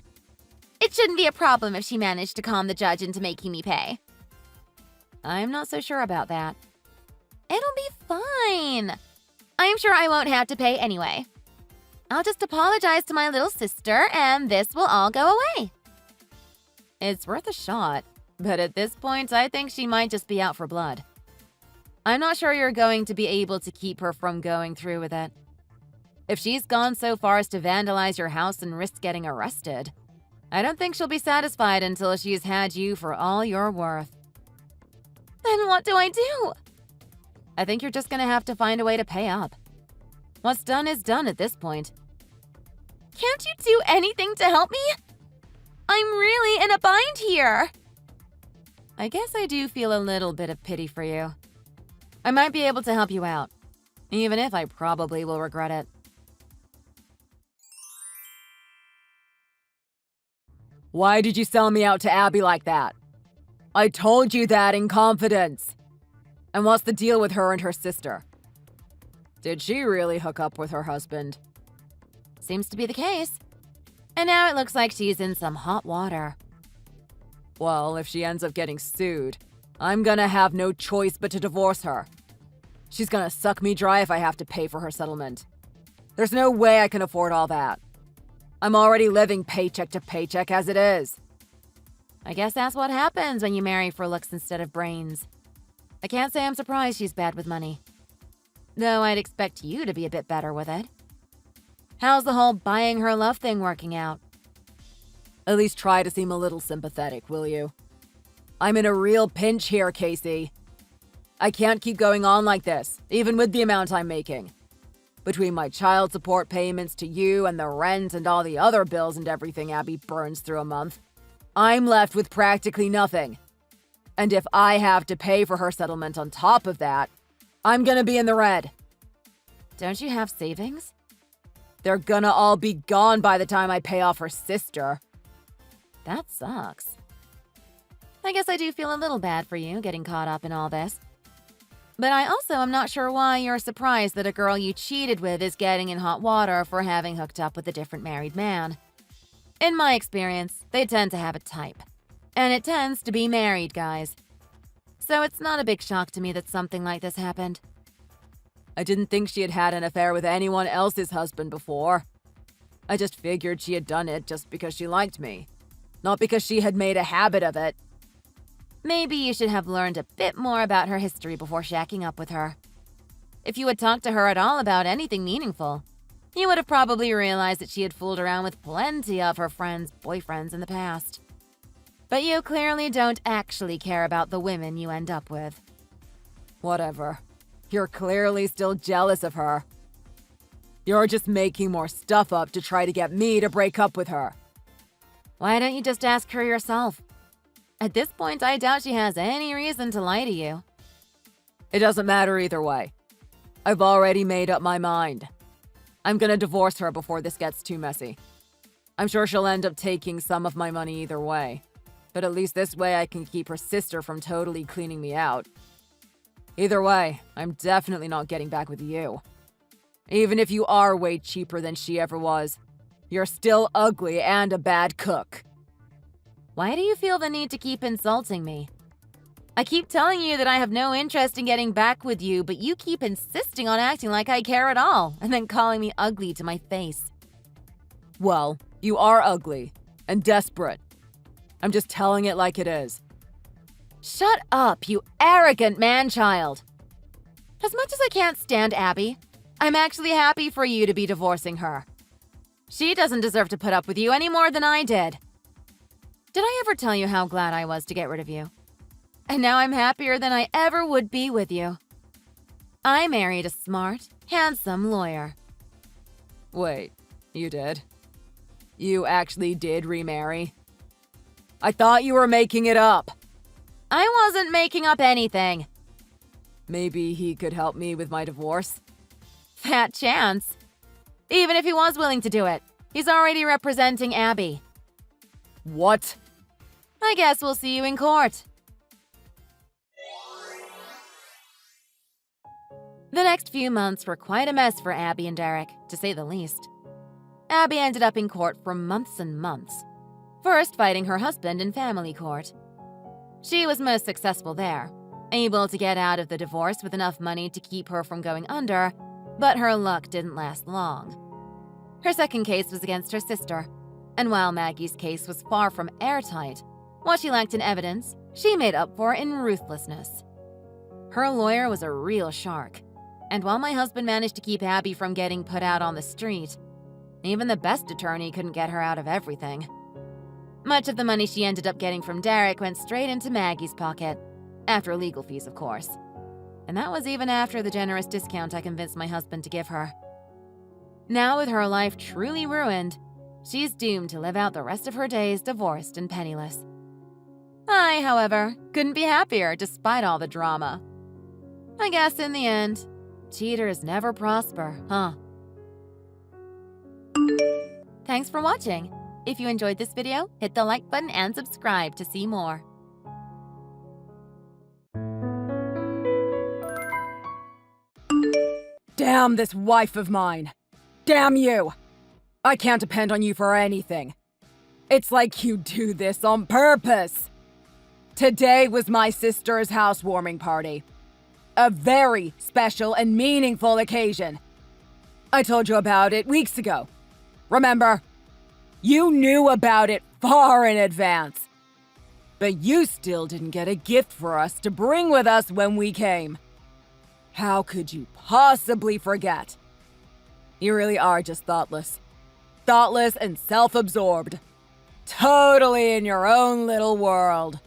It shouldn't be a problem if she managed to calm the judge into making me pay. I'm not so sure about that. It'll be fine. I'm sure I won't have to pay anyway. I'll just apologize to my little sister and this will all go away. It's worth a shot, but at this point, I think she might just be out for blood. I'm not sure you're going to be able to keep her from going through with it. If she's gone so far as to vandalize your house and risk getting arrested, I don't think she'll be satisfied until she's had you for all you're worth. Then what do I do? I think you're just gonna have to find a way to pay up. What's done is done at this point. Can't you do anything to help me? I'm really in a bind here. I guess I do feel a little bit of pity for you. I might be able to help you out, even if I probably will regret it. Why did you sell me out to Abby like that? I told you that in confidence. And what's the deal with her and her sister? Did she really hook up with her husband? Seems to be the case. And now it looks like she's in some hot water. Well, if she ends up getting sued, I'm gonna have no choice but to divorce her. She's gonna suck me dry if I have to pay for her settlement. There's no way I can afford all that. I'm already living paycheck to paycheck as it is. I guess that's what happens when you marry for looks instead of brains. I can't say I'm surprised she's bad with money. Though I'd expect you to be a bit better with it. How's the whole buying her love thing working out? At least try to seem a little sympathetic, will you? I'm in a real pinch here, Casey. I can't keep going on like this, even with the amount I'm making. Between my child support payments to you and the rent and all the other bills and everything Abby burns through a month, I'm left with practically nothing. And if I have to pay for her settlement on top of that, I'm gonna be in the red. Don't you have savings? They're gonna all be gone by the time I pay off her sister. That sucks. I guess I do feel a little bad for you getting caught up in all this. But I also am not sure why you're surprised that a girl you cheated with is getting in hot water for having hooked up with a different married man. In my experience, they tend to have a type. And it tends to be married guys. So it's not a big shock to me that something like this happened. I didn't think she had had an affair with anyone else's husband before. I just figured she had done it just because she liked me. Not because she had made a habit of it. Maybe you should have learned a bit more about her history before shacking up with her. If you had talked to her at all about anything meaningful, you would have probably realized that she had fooled around with plenty of her friends' boyfriends in the past. But you clearly don't actually care about the women you end up with. Whatever. You're clearly still jealous of her. You're just making more stuff up to try to get me to break up with her. Why don't you just ask her yourself? At this point, I doubt she has any reason to lie to you. It doesn't matter either way. I've already made up my mind. I'm gonna divorce her before this gets too messy. I'm sure she'll end up taking some of my money either way, but at least this way I can keep her sister from totally cleaning me out. Either way, I'm definitely not getting back with you. Even if you are way cheaper than she ever was, you're still ugly and a bad cook. Why do you feel the need to keep insulting me? I keep telling you that I have no interest in getting back with you, but you keep insisting on acting like I care at all, and then calling me ugly to my face. Well, you are ugly and desperate. I'm just telling it like it is. Shut up, you arrogant man-child. As much as I can't stand Abby, I'm actually happy for you to be divorcing her. She doesn't deserve to put up with you any more than I did. Did I ever tell you how glad I was to get rid of you? And now I'm happier than I ever would be with you. I married a smart, handsome lawyer. Wait, you did? You actually did remarry? I thought you were making it up. I wasn't making up anything. Maybe he could help me with my divorce? Fat chance. Even if he was willing to do it, he's already representing Abby. What? I guess we'll see you in court. The next few months were quite a mess for Abby and Derek, to say the least. Abby ended up in court for months and months, first fighting her husband in family court. She was most successful there, able to get out of the divorce with enough money to keep her from going under, but her luck didn't last long. Her second case was against her sister, and while Maggie's case was far from airtight, what she lacked in evidence, she made up for in ruthlessness. Her lawyer was a real shark, and while my husband managed to keep Abby from getting put out on the street, even the best attorney couldn't get her out of everything. Much of the money she ended up getting from Derek went straight into Maggie's pocket, after legal fees, of course. And that was even after the generous discount I convinced my husband to give her. Now, with her life truly ruined, she's doomed to live out the rest of her days divorced and penniless. I, however, couldn't be happier despite all the drama. I guess in the end, cheaters never prosper, huh? Thanks for watching. If you enjoyed this video, hit the like button and subscribe to see more. Damn this wife of mine. Damn you. I can't depend on you for anything. It's like you do this on purpose. Today was my sister's housewarming party. A very special and meaningful occasion. I told you about it weeks ago. Remember? You knew about it far in advance. But you still didn't get a gift for us to bring with us when we came. How could you possibly forget? You really are just thoughtless. Thoughtless and self-absorbed. Totally in your own little world.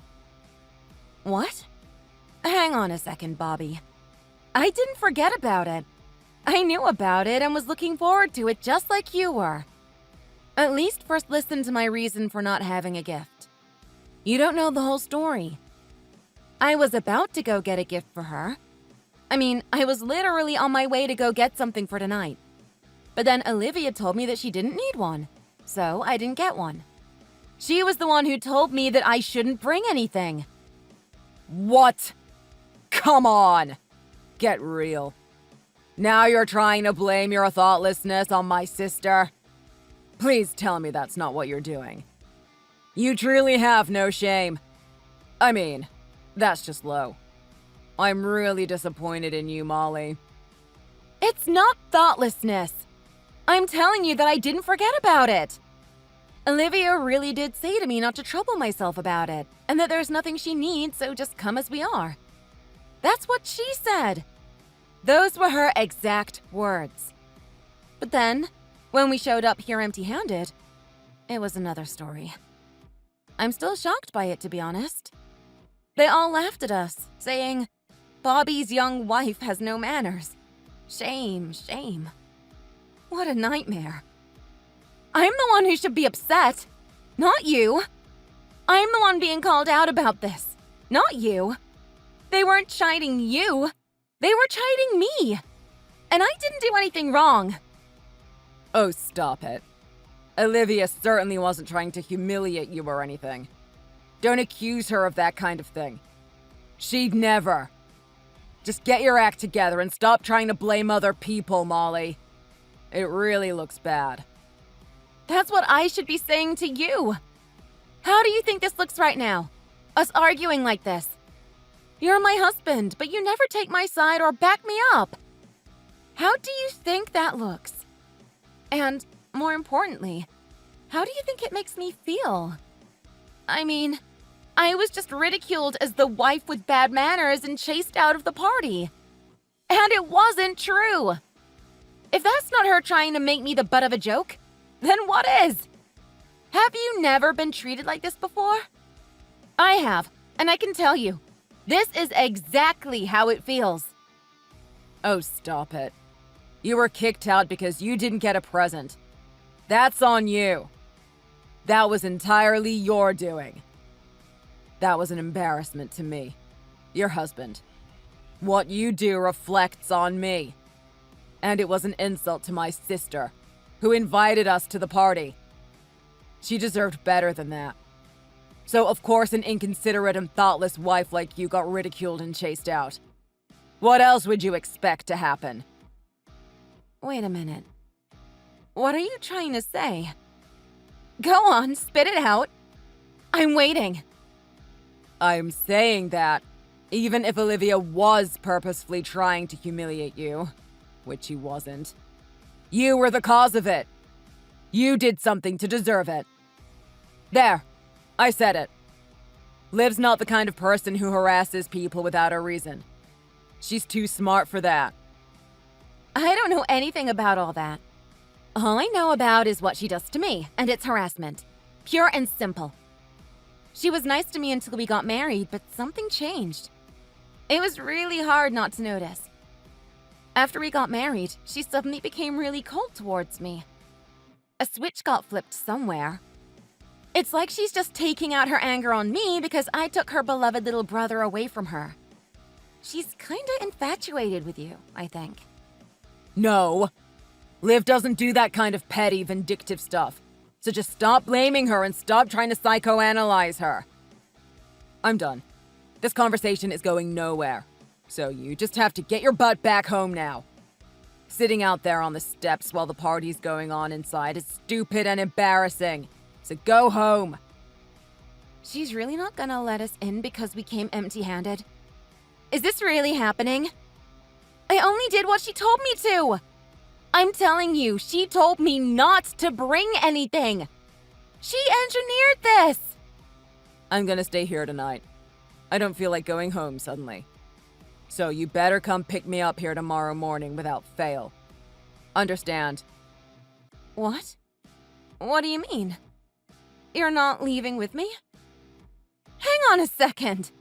What? Hang on a second, Bobby. I didn't forget about it. I knew about it and was looking forward to it just like you were. At least first listen to my reason for not having a gift. You don't know the whole story. I was about to go get a gift for her. I mean, I was literally on my way to go get something for tonight. But then Olivia told me that she didn't need one, so I didn't get one. She was the one who told me that I shouldn't bring anything. What? Come on! Get real. Now you're trying to blame your thoughtlessness on my sister? Please tell me that's not what you're doing. You truly have no shame. I mean, that's just low. I'm really disappointed in you, Molly. It's not thoughtlessness. I'm telling you that I didn't forget about it. Olivia really did say to me not to trouble myself about it, and that there's nothing she needs, so just come as we are. That's what she said. Those were her exact words. But then, when we showed up here empty-handed, it was another story. I'm still shocked by it, to be honest. They all laughed at us, saying, "Bobby's young wife has no manners. Shame, shame." What a nightmare. I'm the one who should be upset, not you. I'm the one being called out about this, not you. They weren't chiding you. They were chiding me. And I didn't do anything wrong. Oh, stop it. Olivia certainly wasn't trying to humiliate you or anything. Don't accuse her of that kind of thing. She'd never. Just get your act together and stop trying to blame other people, Molly. It really looks bad. That's what I should be saying to you. How do you think this looks right now? Us arguing like this. You're my husband, but you never take my side or back me up. How do you think that looks? And, more importantly, how do you think it makes me feel? I mean, I was just ridiculed as the wife with bad manners and chased out of the party. And it wasn't true. If that's not her trying to make me the butt of a joke, then what is? Have you never been treated like this before? I have, and I can tell you, this is exactly how it feels. Oh, stop it. You were kicked out because you didn't get a present. That's on you. That was entirely your doing. That was an embarrassment to me, your husband. What you do reflects on me. And it was an insult to my sister, who invited us to the party. She deserved better than that. So of course an inconsiderate and thoughtless wife like you got ridiculed and chased out. What else would you expect to happen? Wait a minute. What are you trying to say? Go on, spit it out. I'm waiting. I'm saying that, even if Olivia was purposefully trying to humiliate you, which she wasn't, you were the cause of it. You did something to deserve it. There, I said it. Liv's not the kind of person who harasses people without a reason. She's too smart for that. I don't know anything about all that. All I know about is what she does to me, and it's harassment. Pure and simple. She was nice to me until we got married, but something changed. It was really hard not to notice. After we got married, she suddenly became really cold towards me. A switch got flipped somewhere. It's like she's just taking out her anger on me because I took her beloved little brother away from her. She's kinda infatuated with you, I think. No. Liv doesn't do that kind of petty, vindictive stuff. So just stop blaming her and stop trying to psychoanalyze her. I'm done. This conversation is going nowhere. So you just have to get your butt back home now. Sitting out there on the steps while the party's going on inside is stupid and embarrassing. So go home. She's really not gonna let us in because we came empty-handed? Is this really happening? I only did what she told me to! I'm telling you, she told me not to bring anything! She engineered this! I'm gonna stay here tonight. I don't feel like going home suddenly. So you better come pick me up here tomorrow morning without fail. Understand? What? What do you mean? You're not leaving with me? Hang on a second!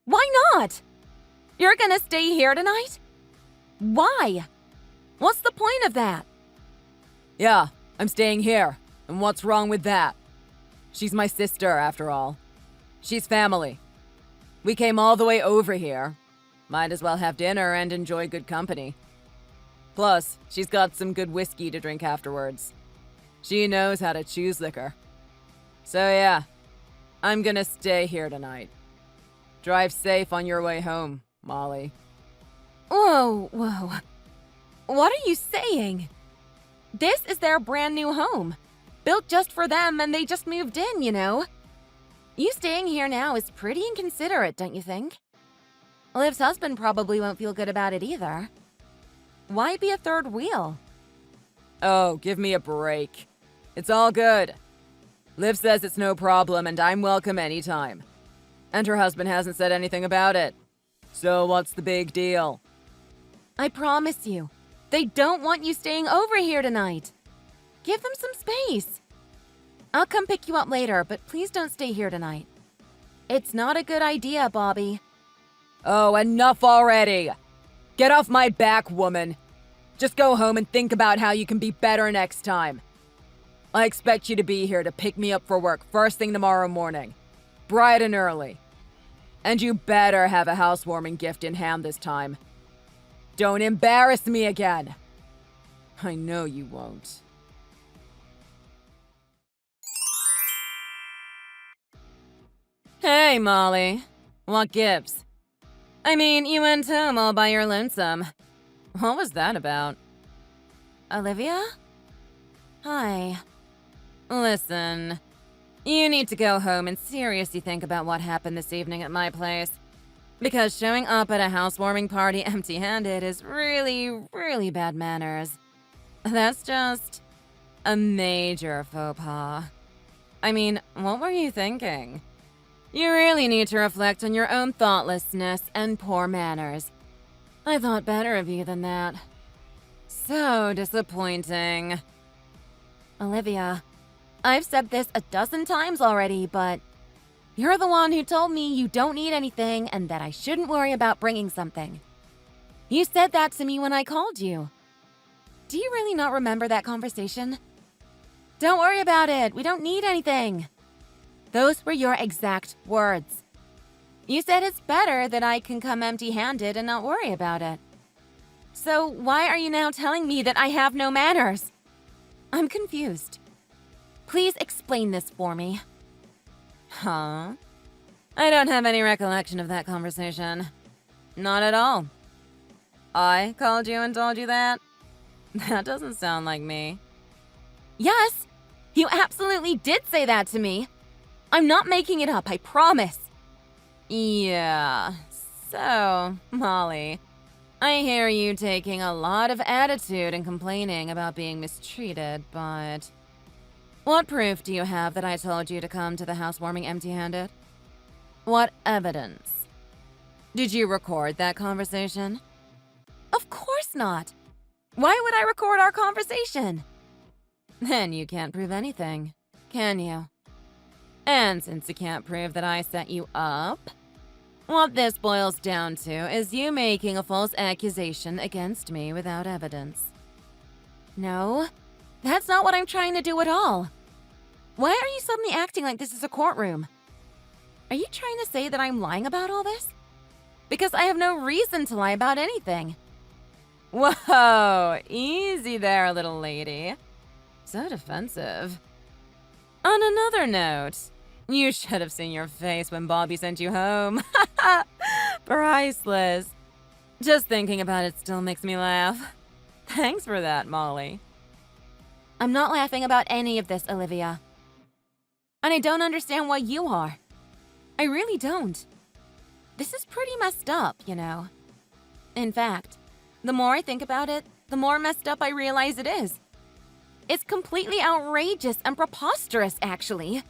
Why not? You're gonna stay here tonight? Why? What's the point of that? Yeah, I'm staying here. And what's wrong with that? She's my sister, after all. She's family. We came all the way over here. Might as well have dinner and enjoy good company. Plus, she's got some good whiskey to drink afterwards. She knows how to choose liquor. So yeah, I'm gonna stay here tonight. Drive safe on your way home, Molly. Whoa. What are you saying? This is their brand new home. Built just for them and they just moved in, you know? You staying here now is pretty inconsiderate, don't you think? Liv's husband probably won't feel good about it either. Why be a third wheel? Oh, give me a break. It's all good. Liv says it's no problem and I'm welcome anytime. And her husband hasn't said anything about it. So what's the big deal? I promise you, they don't want you staying over here tonight. Give them some space. I'll come pick you up later, but please don't stay here tonight. It's not a good idea, Bobby. Oh, enough already! Get off my back, woman. Just go home and think about how you can be better next time. I expect you to be here to pick me up for work first thing tomorrow morning. Bright and early. And you better have a housewarming gift in hand this time. Don't embarrass me again. I know you won't. Hey, Molly. What gives? I mean, you went home all by your lonesome. What was that about? Olivia? Hi. Listen, you need to go home and seriously think about what happened this evening at my place. Because showing up at a housewarming party empty-handed is really bad manners. That's just a major faux pas. I mean, what were you thinking? You really need to reflect on your own thoughtlessness and poor manners. I thought better of you than that. So disappointing. Olivia, I've said this a dozen times already, but you're the one who told me you don't need anything and that I shouldn't worry about bringing something. You said that to me when I called you. Do you really not remember that conversation? Don't worry about it. We don't need anything. Those were your exact words. You said it's better that I can come empty-handed and not worry about it. So why are you now telling me that I have no manners? I'm confused. Please explain this for me. Huh? I don't have any recollection of that conversation. Not at all. I called you and told you that? That doesn't sound like me. Yes, you absolutely did say that to me. I'm not making it up, I promise. Yeah, so, Molly, I hear you taking a lot of attitude and complaining about being mistreated, but what proof do you have that I told you to come to the housewarming empty-handed? What evidence? Did you record that conversation? Of course not. Why would I record our conversation? Then you can't prove anything, can you? And since you can't prove that I set you up, what this boils down to is you making a false accusation against me without evidence. No, that's not what I'm trying to do at all. Why are you suddenly acting like this is a courtroom? Are you trying to say that I'm lying about all this? Because I have no reason to lie about anything. Whoa, easy there, little lady. So defensive. On another note, you should have seen your face when Bobby sent you home. Priceless. Just thinking about it still makes me laugh. Thanks for that, Molly. I'm not laughing about any of this, Olivia. And I don't understand why you are. I really don't. This is pretty messed up, you know. In fact, the more I think about it, the more messed up I realize it is. It's completely outrageous and preposterous, actually.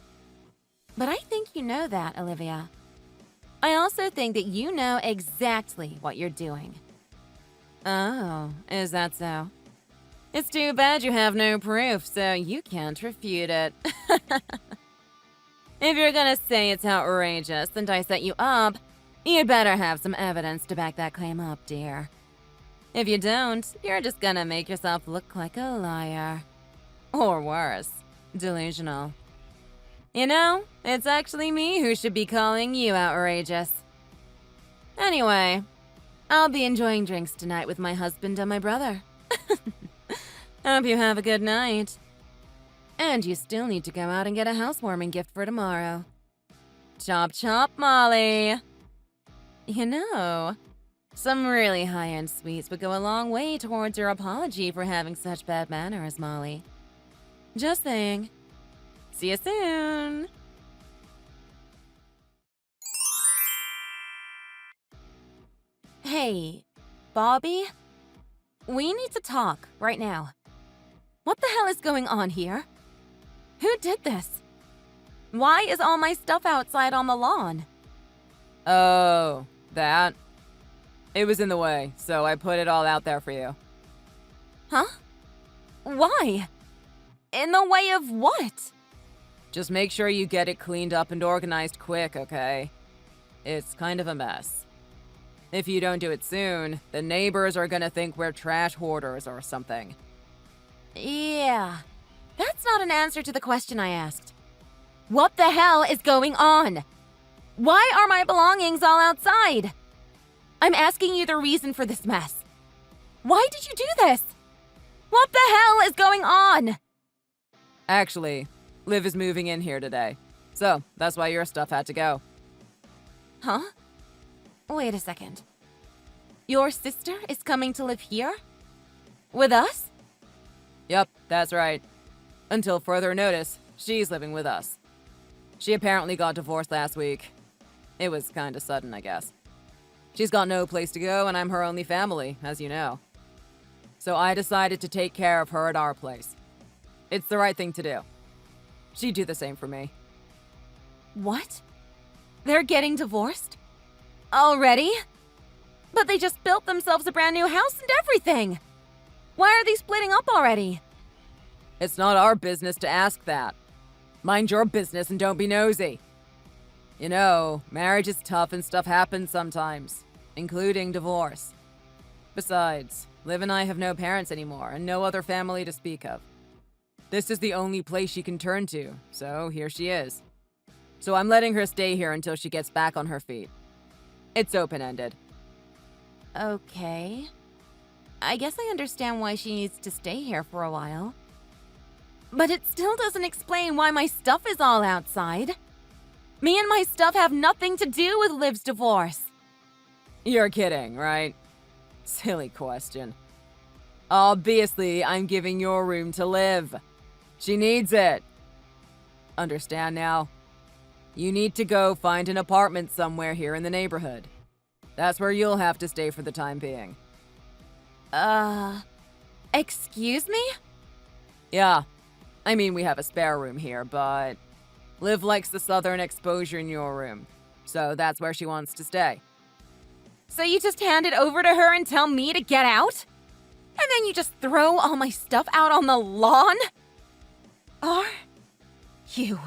But I think you know that, Olivia. I also think that you know exactly what you're doing. Oh, is that so? It's too bad you have no proof, so you can't refute it. If you're gonna say it's outrageous and I set you up, you'd better have some evidence to back that claim up, dear. If you don't, you're just gonna make yourself look like a liar. Or worse, delusional. You know, it's actually me who should be calling you outrageous. Anyway, I'll be enjoying drinks tonight with my husband and my brother. Hope you have a good night. And you still need to go out and get a housewarming gift for tomorrow. Chop chop, Molly. You know, some really high-end sweets would go a long way towards your apology for having such bad manners, Molly. Just saying. See you soon! Hey, Bobby? We need to talk right now. What the hell is going on here? Who did this? Why is all my stuff outside on the lawn? Oh, that? It was in the way, so I put it all out there for you. Huh? Why? In the way of what? Just make sure you get it cleaned up and organized quick, okay? It's kind of a mess. If you don't do it soon, the neighbors are gonna think we're trash hoarders or something. Yeah, that's not an answer to the question I asked. What the hell is going on? Why are my belongings all outside? I'm asking you the reason for this mess. Why did you do this? What the hell is going on? Actually, Liv is moving in here today, so that's why your stuff had to go. Huh? Wait a second. Your sister is coming to live here? With us? Yep, that's right. Until further notice, she's living with us. She apparently got divorced last week. It was kinda sudden, I guess. She's got no place to go, and I'm her only family, as you know. So I decided to take care of her at our place. It's the right thing to do. She'd do the same for me. What? They're getting divorced? Already? But they just built themselves a brand new house and everything! Why are they splitting up already? It's not our business to ask that. Mind your business and don't be nosy. You know, marriage is tough and stuff happens sometimes, including divorce. Besides, Liv and I have no parents anymore and no other family to speak of. This is the only place she can turn to, so here she is. So I'm letting her stay here until she gets back on her feet. It's open-ended. Okay. I guess I understand why she needs to stay here for a while. But it still doesn't explain why my stuff is all outside. Me and my stuff have nothing to do with Liv's divorce. You're kidding, right? Silly question. Obviously, I'm giving your room to Liv. She needs it. Understand now? You need to go find an apartment somewhere here in the neighborhood. That's where you'll have to stay for the time being. Excuse me? Yeah. I mean, we have a spare room here, but Liv likes the southern exposure in your room, so that's where she wants to stay. So you just hand it over to her and tell me to get out? And then you just throw all my stuff out on the lawn? Are you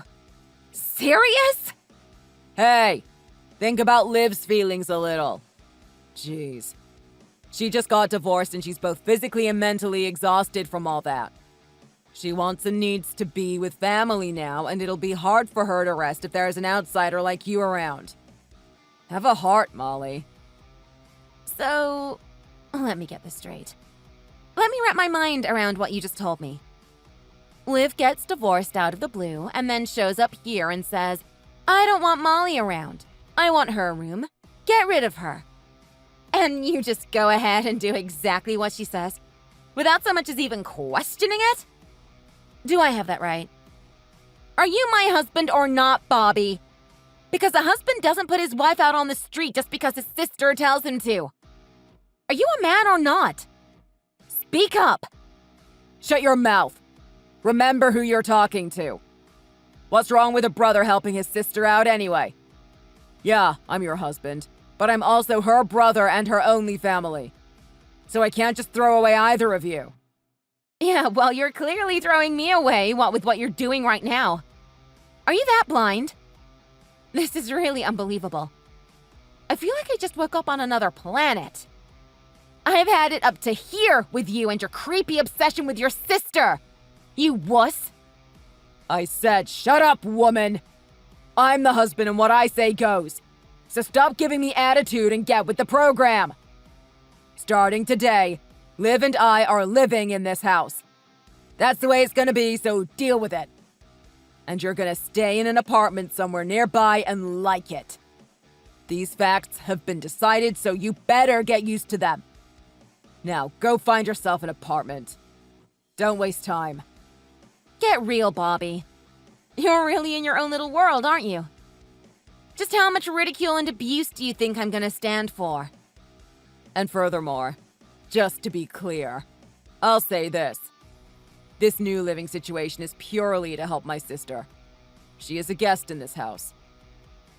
serious? Hey, think about Liv's feelings a little. Jeez. She just got divorced and she's both physically and mentally exhausted from all that. She wants and needs to be with family now, and it'll be hard for her to rest if there's an outsider like you around. Have a heart, Molly. So, let me get this straight. Let me wrap my mind around what you just told me. Liv gets divorced out of the blue and then shows up here and says, I don't want Molly around. I want her room. Get rid of her. And you just go ahead and do exactly what she says, without so much as even questioning it? Do I have that right? Are you my husband or not, Bobby? Because a husband doesn't put his wife out on the street just because his sister tells him to. Are you a man or not? Speak up. Shut your mouth. Remember who you're talking to. What's wrong with a brother helping his sister out anyway? Yeah, I'm your husband, but I'm also her brother and her only family. So I can't just throw away either of you. Yeah, well, you're clearly throwing me away, what with what you're doing right now. Are you that blind? This is really unbelievable. I feel like I just woke up on another planet. I've had it up to here with you and your creepy obsession with your sister. You wuss. I said, shut up, woman. I'm the husband and what I say goes. So stop giving me attitude and get with the program. Starting today, Liv and I are living in this house. That's the way it's gonna be, so deal with it. And you're gonna stay in an apartment somewhere nearby and like it. These facts have been decided, so you better get used to them. Now, go find yourself an apartment. Don't waste time. Get real, Bobby. You're really in your own little world, aren't you? Just how much ridicule and abuse do you think I'm gonna stand for? And furthermore, just to be clear, I'll say this. This new living situation is purely to help my sister. She is a guest in this house.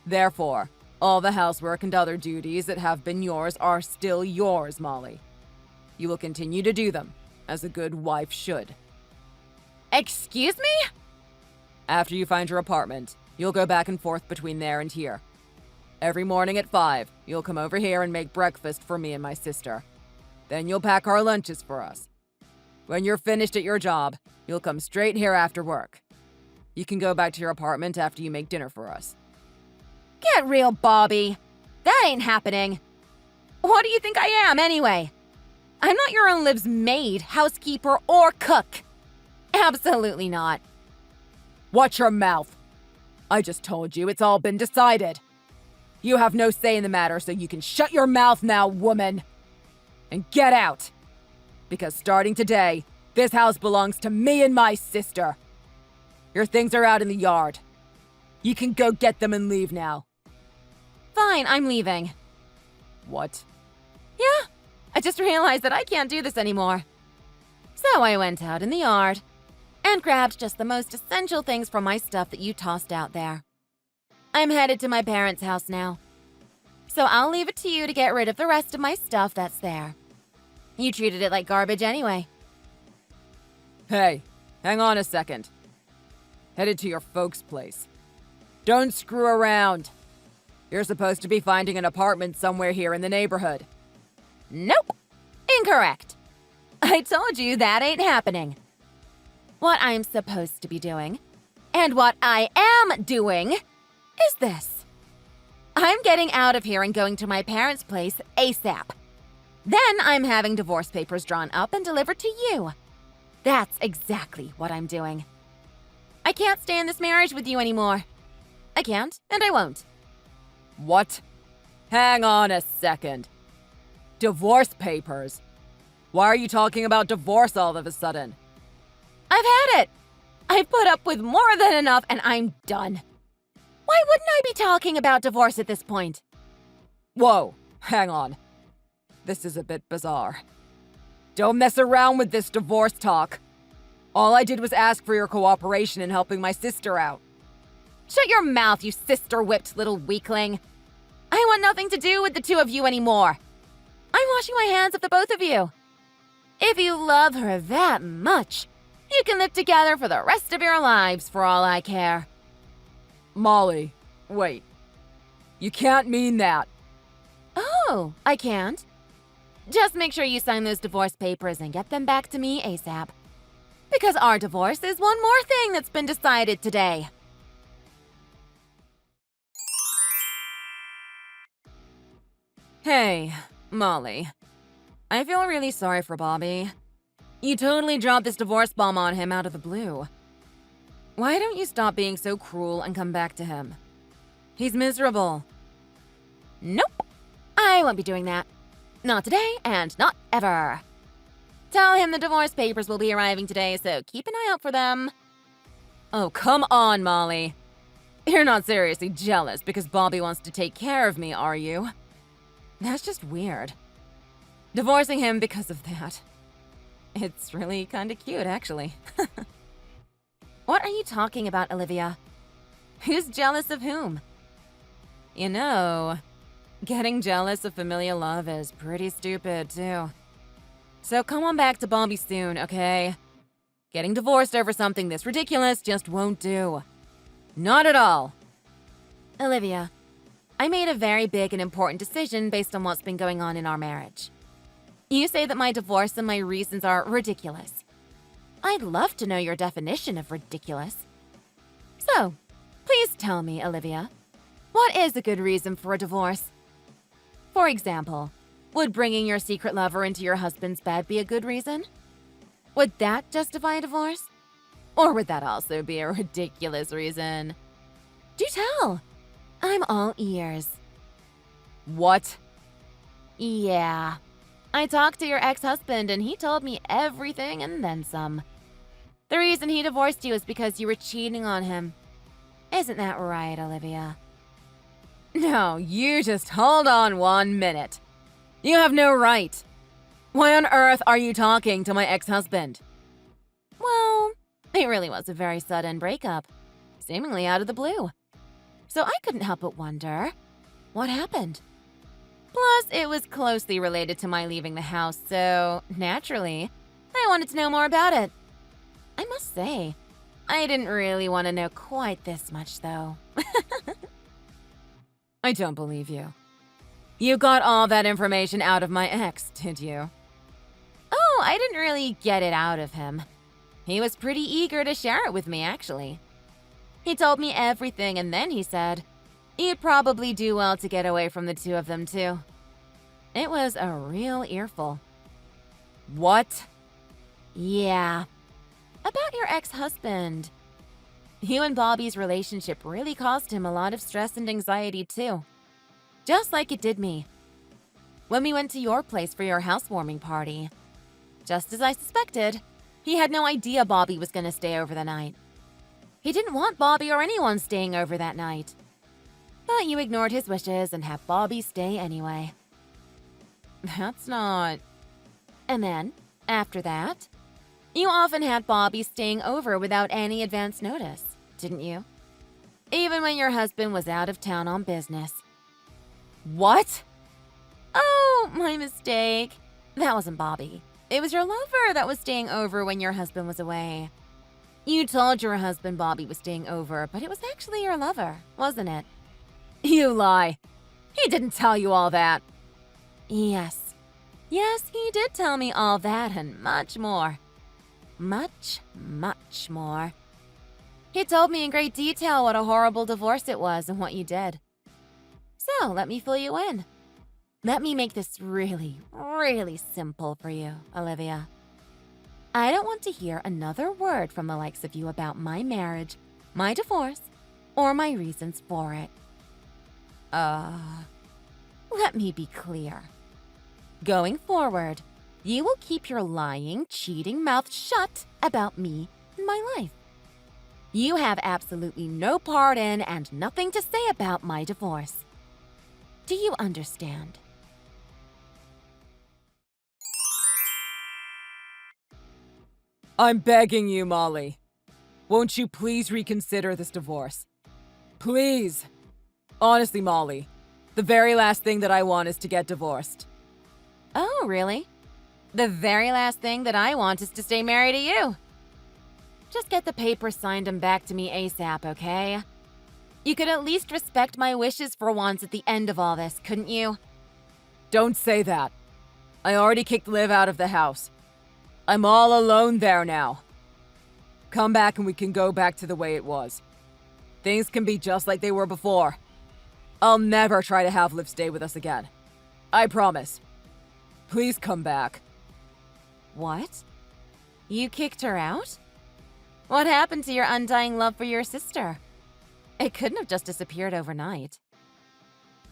Therefore, all the housework and other duties that have been yours are still yours, Molly. You will continue to do them, as a good wife should. Excuse me? After you find your apartment, you'll go back and forth between there and here. Every morning at 5, you'll come over here and make breakfast for me and my sister. Then you'll pack our lunches for us. When you're finished at your job, you'll come straight here after work. You can go back to your apartment after you make dinner for us. Get real, Bobby. That ain't happening. What do you think I am, anyway? I'm not your own Liv's maid, housekeeper, or cook. Absolutely not. Watch your mouth. I just told you it's all been decided. You have no say in the matter, so you can shut your mouth now, woman. And get out. Because starting today, this house belongs to me and my sister. Your things are out in the yard. You can go get them and leave now. Fine, I'm leaving. What? Yeah, I just realized that I can't do this anymore. So I went out in the yard and grabbed just the most essential things from my stuff that you tossed out there. I'm headed to my parents' house now. So I'll leave it to you to get rid of the rest of my stuff that's there. You treated it like garbage anyway. Hey, hang on a second. Headed to your folks' place. Don't screw around. You're supposed to be finding an apartment somewhere here in the neighborhood. Nope. Incorrect. I told you that ain't happening. What I'm supposed to be doing, and what I am doing, is this. I'm getting out of here and going to my parents' place ASAP. Then I'm having divorce papers drawn up and delivered to you. That's exactly what I'm doing. I can't stay in this marriage with you anymore. I can't, and I won't. What? Hang on a second. Divorce papers? Why are you talking about divorce all of a sudden? I've had it. I've put up with more than enough, and I'm done. Why wouldn't I be talking about divorce at this point? Whoa, hang on. This is a bit bizarre. Don't mess around with this divorce talk. All I did was ask for your cooperation in helping my sister out. Shut your mouth, you sister-whipped little weakling. I want nothing to do with the two of you anymore. I'm washing my hands of the both of you. If you love her that much, you can live together for the rest of your lives for all I care. Molly, wait. You can't mean that. Oh, I can't? Just make sure you sign those divorce papers and get them back to me ASAP. Because our divorce is one more thing that's been decided today. Hey, Molly. I feel really sorry for Bobby. You totally dropped this divorce bomb on him out of the blue. Why don't you stop being so cruel and come back to him? He's miserable. Nope. I won't be doing that. Not today and not ever. Tell him the divorce papers will be arriving today, so keep an eye out for them. Oh, come on, Molly. You're not seriously jealous because Bobby wants to take care of me, are you? That's just weird. Divorcing him because of that. It's really kind of cute, actually. What are you talking about, Olivia? Who's jealous of whom? You know, getting jealous of familial love is pretty stupid, too. So come on back to Bobby soon, okay? Getting divorced over something this ridiculous just won't do. Not at all. Olivia, I made a very big and important decision based on what's been going on in our marriage. You say that my divorce and my reasons are ridiculous. I'd love to know your definition of ridiculous. So, please tell me, Olivia, what is a good reason for a divorce? For example, would bringing your secret lover into your husband's bed be a good reason? Would that justify a divorce? Or would that also be a ridiculous reason? Do tell. I'm all ears. What? Yeah. I talked to your ex-husband and he told me everything and then some. The reason he divorced you is because you were cheating on him. Isn't that right, Olivia? No, you just hold on 1 minute. You have no right. Why on earth are you talking to my ex-husband? Well, it really was a very sudden breakup, seemingly out of the blue. So I couldn't help but wonder, what happened? Plus, it was closely related to my leaving the house, so naturally, I wanted to know more about it. I must say, I didn't really want to know quite this much, though. I don't believe you. You got all that information out of my ex, did you? Oh, I didn't really get it out of him. He was pretty eager to share it with me, actually. He told me everything, and then he said, you'd probably do well to get away from the two of them, too. It was a real earful. What? Yeah. About your ex-husband. You and Bobby's relationship really caused him a lot of stress and anxiety, too. Just like it did me. When we went to your place for your housewarming party. Just as I suspected, he had no idea Bobby was going to stay over the night. He didn't want Bobby or anyone staying over that night. But you ignored his wishes and had Bobby stay anyway. That's not... And then, after that, you often had Bobby staying over without any advance notice, didn't you? Even when your husband was out of town on business. What? Oh, my mistake. That wasn't Bobby. It was your lover that was staying over when your husband was away. You told your husband Bobby was staying over, but it was actually your lover, wasn't it? You lie. He didn't tell you all that. Yes. Yes, he did tell me all that and much more. Much, much more. He told me in great detail what a horrible divorce it was and what you did. So, let me fill you in. Let me make this really, really simple for you, Olivia. I don't want to hear another word from the likes of you about my marriage, my divorce, or my reasons for it. Let me be clear. Going forward, you will keep your lying, cheating mouth shut about me and my life. You have absolutely no part in and nothing to say about my divorce. Do you understand? I'm begging you, Molly. Won't you please reconsider this divorce? Please. Honestly, Molly, the very last thing that I want is to get divorced. Oh, really? The very last thing that I want is to stay married to you. Just get the papers signed and back to me ASAP, okay? You could at least respect my wishes for once at the end of all this, couldn't you? Don't say that. I already kicked Liv out of the house. I'm all alone there now. Come back and we can go back to the way it was. Things can be just like they were before. I'll never try to have Liv stay with us again. I promise. Please come back. What? You kicked her out? What happened to your undying love for your sister? It couldn't have just disappeared overnight.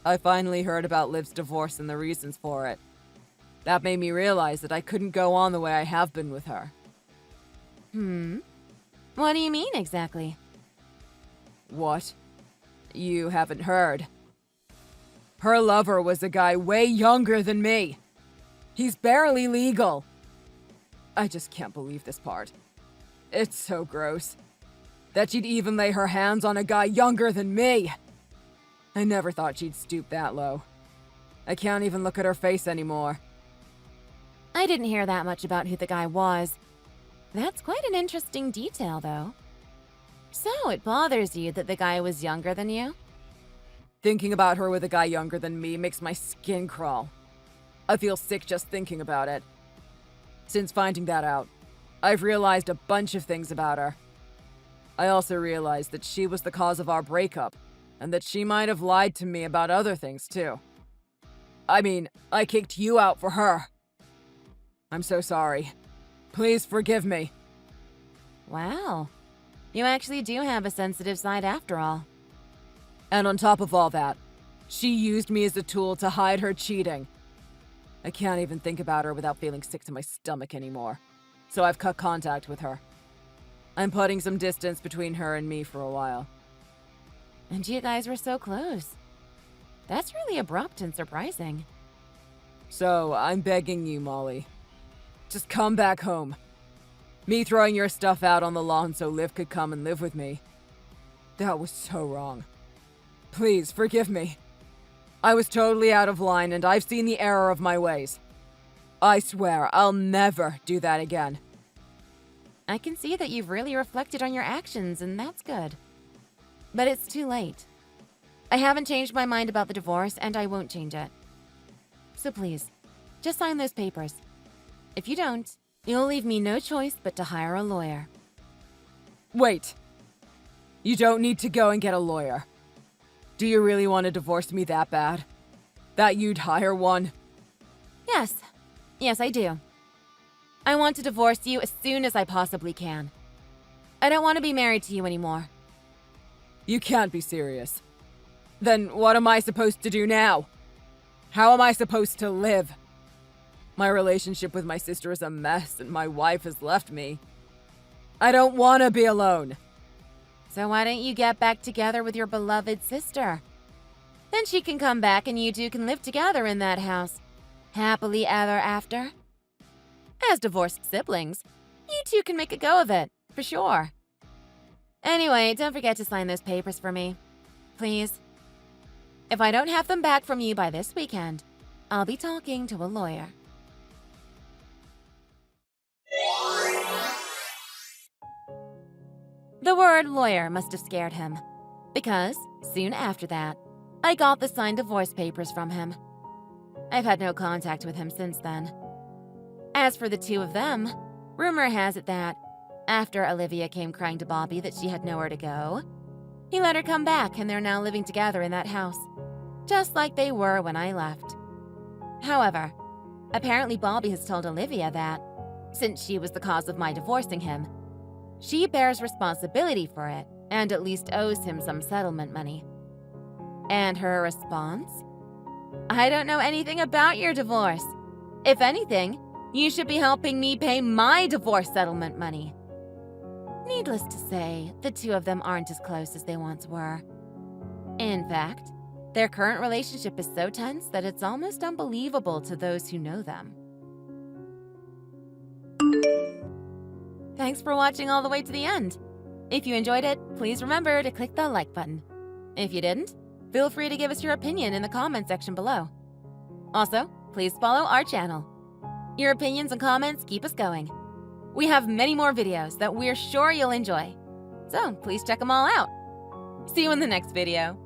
I finally heard about Liv's divorce and the reasons for it. That made me realize that I couldn't go on the way I have been with her. What do you mean exactly? What? You haven't heard. Her lover was a guy way younger than me. He's barely legal. I just can't believe this part. It's so gross. That she'd even lay her hands on a guy younger than me. I never thought she'd stoop that low. I can't even look at her face anymore. I didn't hear that much about who the guy was. That's quite an interesting detail, though. So it bothers you that the guy was younger than you? Thinking about her with a guy younger than me makes my skin crawl. I feel sick just thinking about it. Since finding that out, I've realized a bunch of things about her. I also realized that she was the cause of our breakup, and that she might have lied to me about other things too. I mean, I kicked you out for her. I'm so sorry. Please forgive me. Wow. You actually do have a sensitive side after all. And on top of all that, she used me as a tool to hide her cheating. I can't even think about her without feeling sick to my stomach anymore. So I've cut contact with her. I'm putting some distance between her and me for a while. And you guys were so close. That's really abrupt and surprising. So I'm begging you, Molly. Just come back home. Me throwing your stuff out on the lawn so Liv could come and live with me. That was so wrong. Please, forgive me. I was totally out of line and I've seen the error of my ways. I swear I'll never do that again. I can see that you've really reflected on your actions, and that's good. But it's too late. I haven't changed my mind about the divorce, and I won't change it. So please, just sign those papers. If you don't, you'll leave me no choice but to hire a lawyer. Wait. You don't need to go and get a lawyer. Do you really want to divorce me that bad? That you'd hire one? Yes. Yes, I do. I want to divorce you as soon as I possibly can. I don't want to be married to you anymore. You can't be serious. Then what am I supposed to do now? How am I supposed to live? My relationship with my sister is a mess and my wife has left me. I don't want to be alone. So why don't you get back together with your beloved sister? Then she can come back and you two can live together in that house. Happily ever after. As divorced siblings, you two can make a go of it, for sure. Anyway, don't forget to sign those papers for me. Please. If I don't have them back from you by this weekend, I'll be talking to a lawyer. The word lawyer must have scared him, because, soon after that, I got the signed divorce papers from him. I've had no contact with him since then. As for the two of them, Rumor has it that, after Olivia came crying to Bobby that she had nowhere to go, he let her come back and they're now living together in that house, just like they were when I left. However, apparently Bobby has told Olivia that, since she was the cause of my divorcing him, she bears responsibility for it and at least owes him some settlement money. And her response? I don't know anything about your divorce. If anything, you should be helping me pay my divorce settlement money. Needless to say, the two of them aren't as close as they once were. In fact, their current relationship is so tense that it's almost unbelievable to those who know them. Thanks for watching all the way to the end. If you enjoyed it, please remember to click the like button. If you didn't, feel free to give us your opinion in the comment section below. Also, please follow our channel. Your opinions and comments keep us going. We have many more videos that we're sure you'll enjoy, so please check them all out. See you in the next video.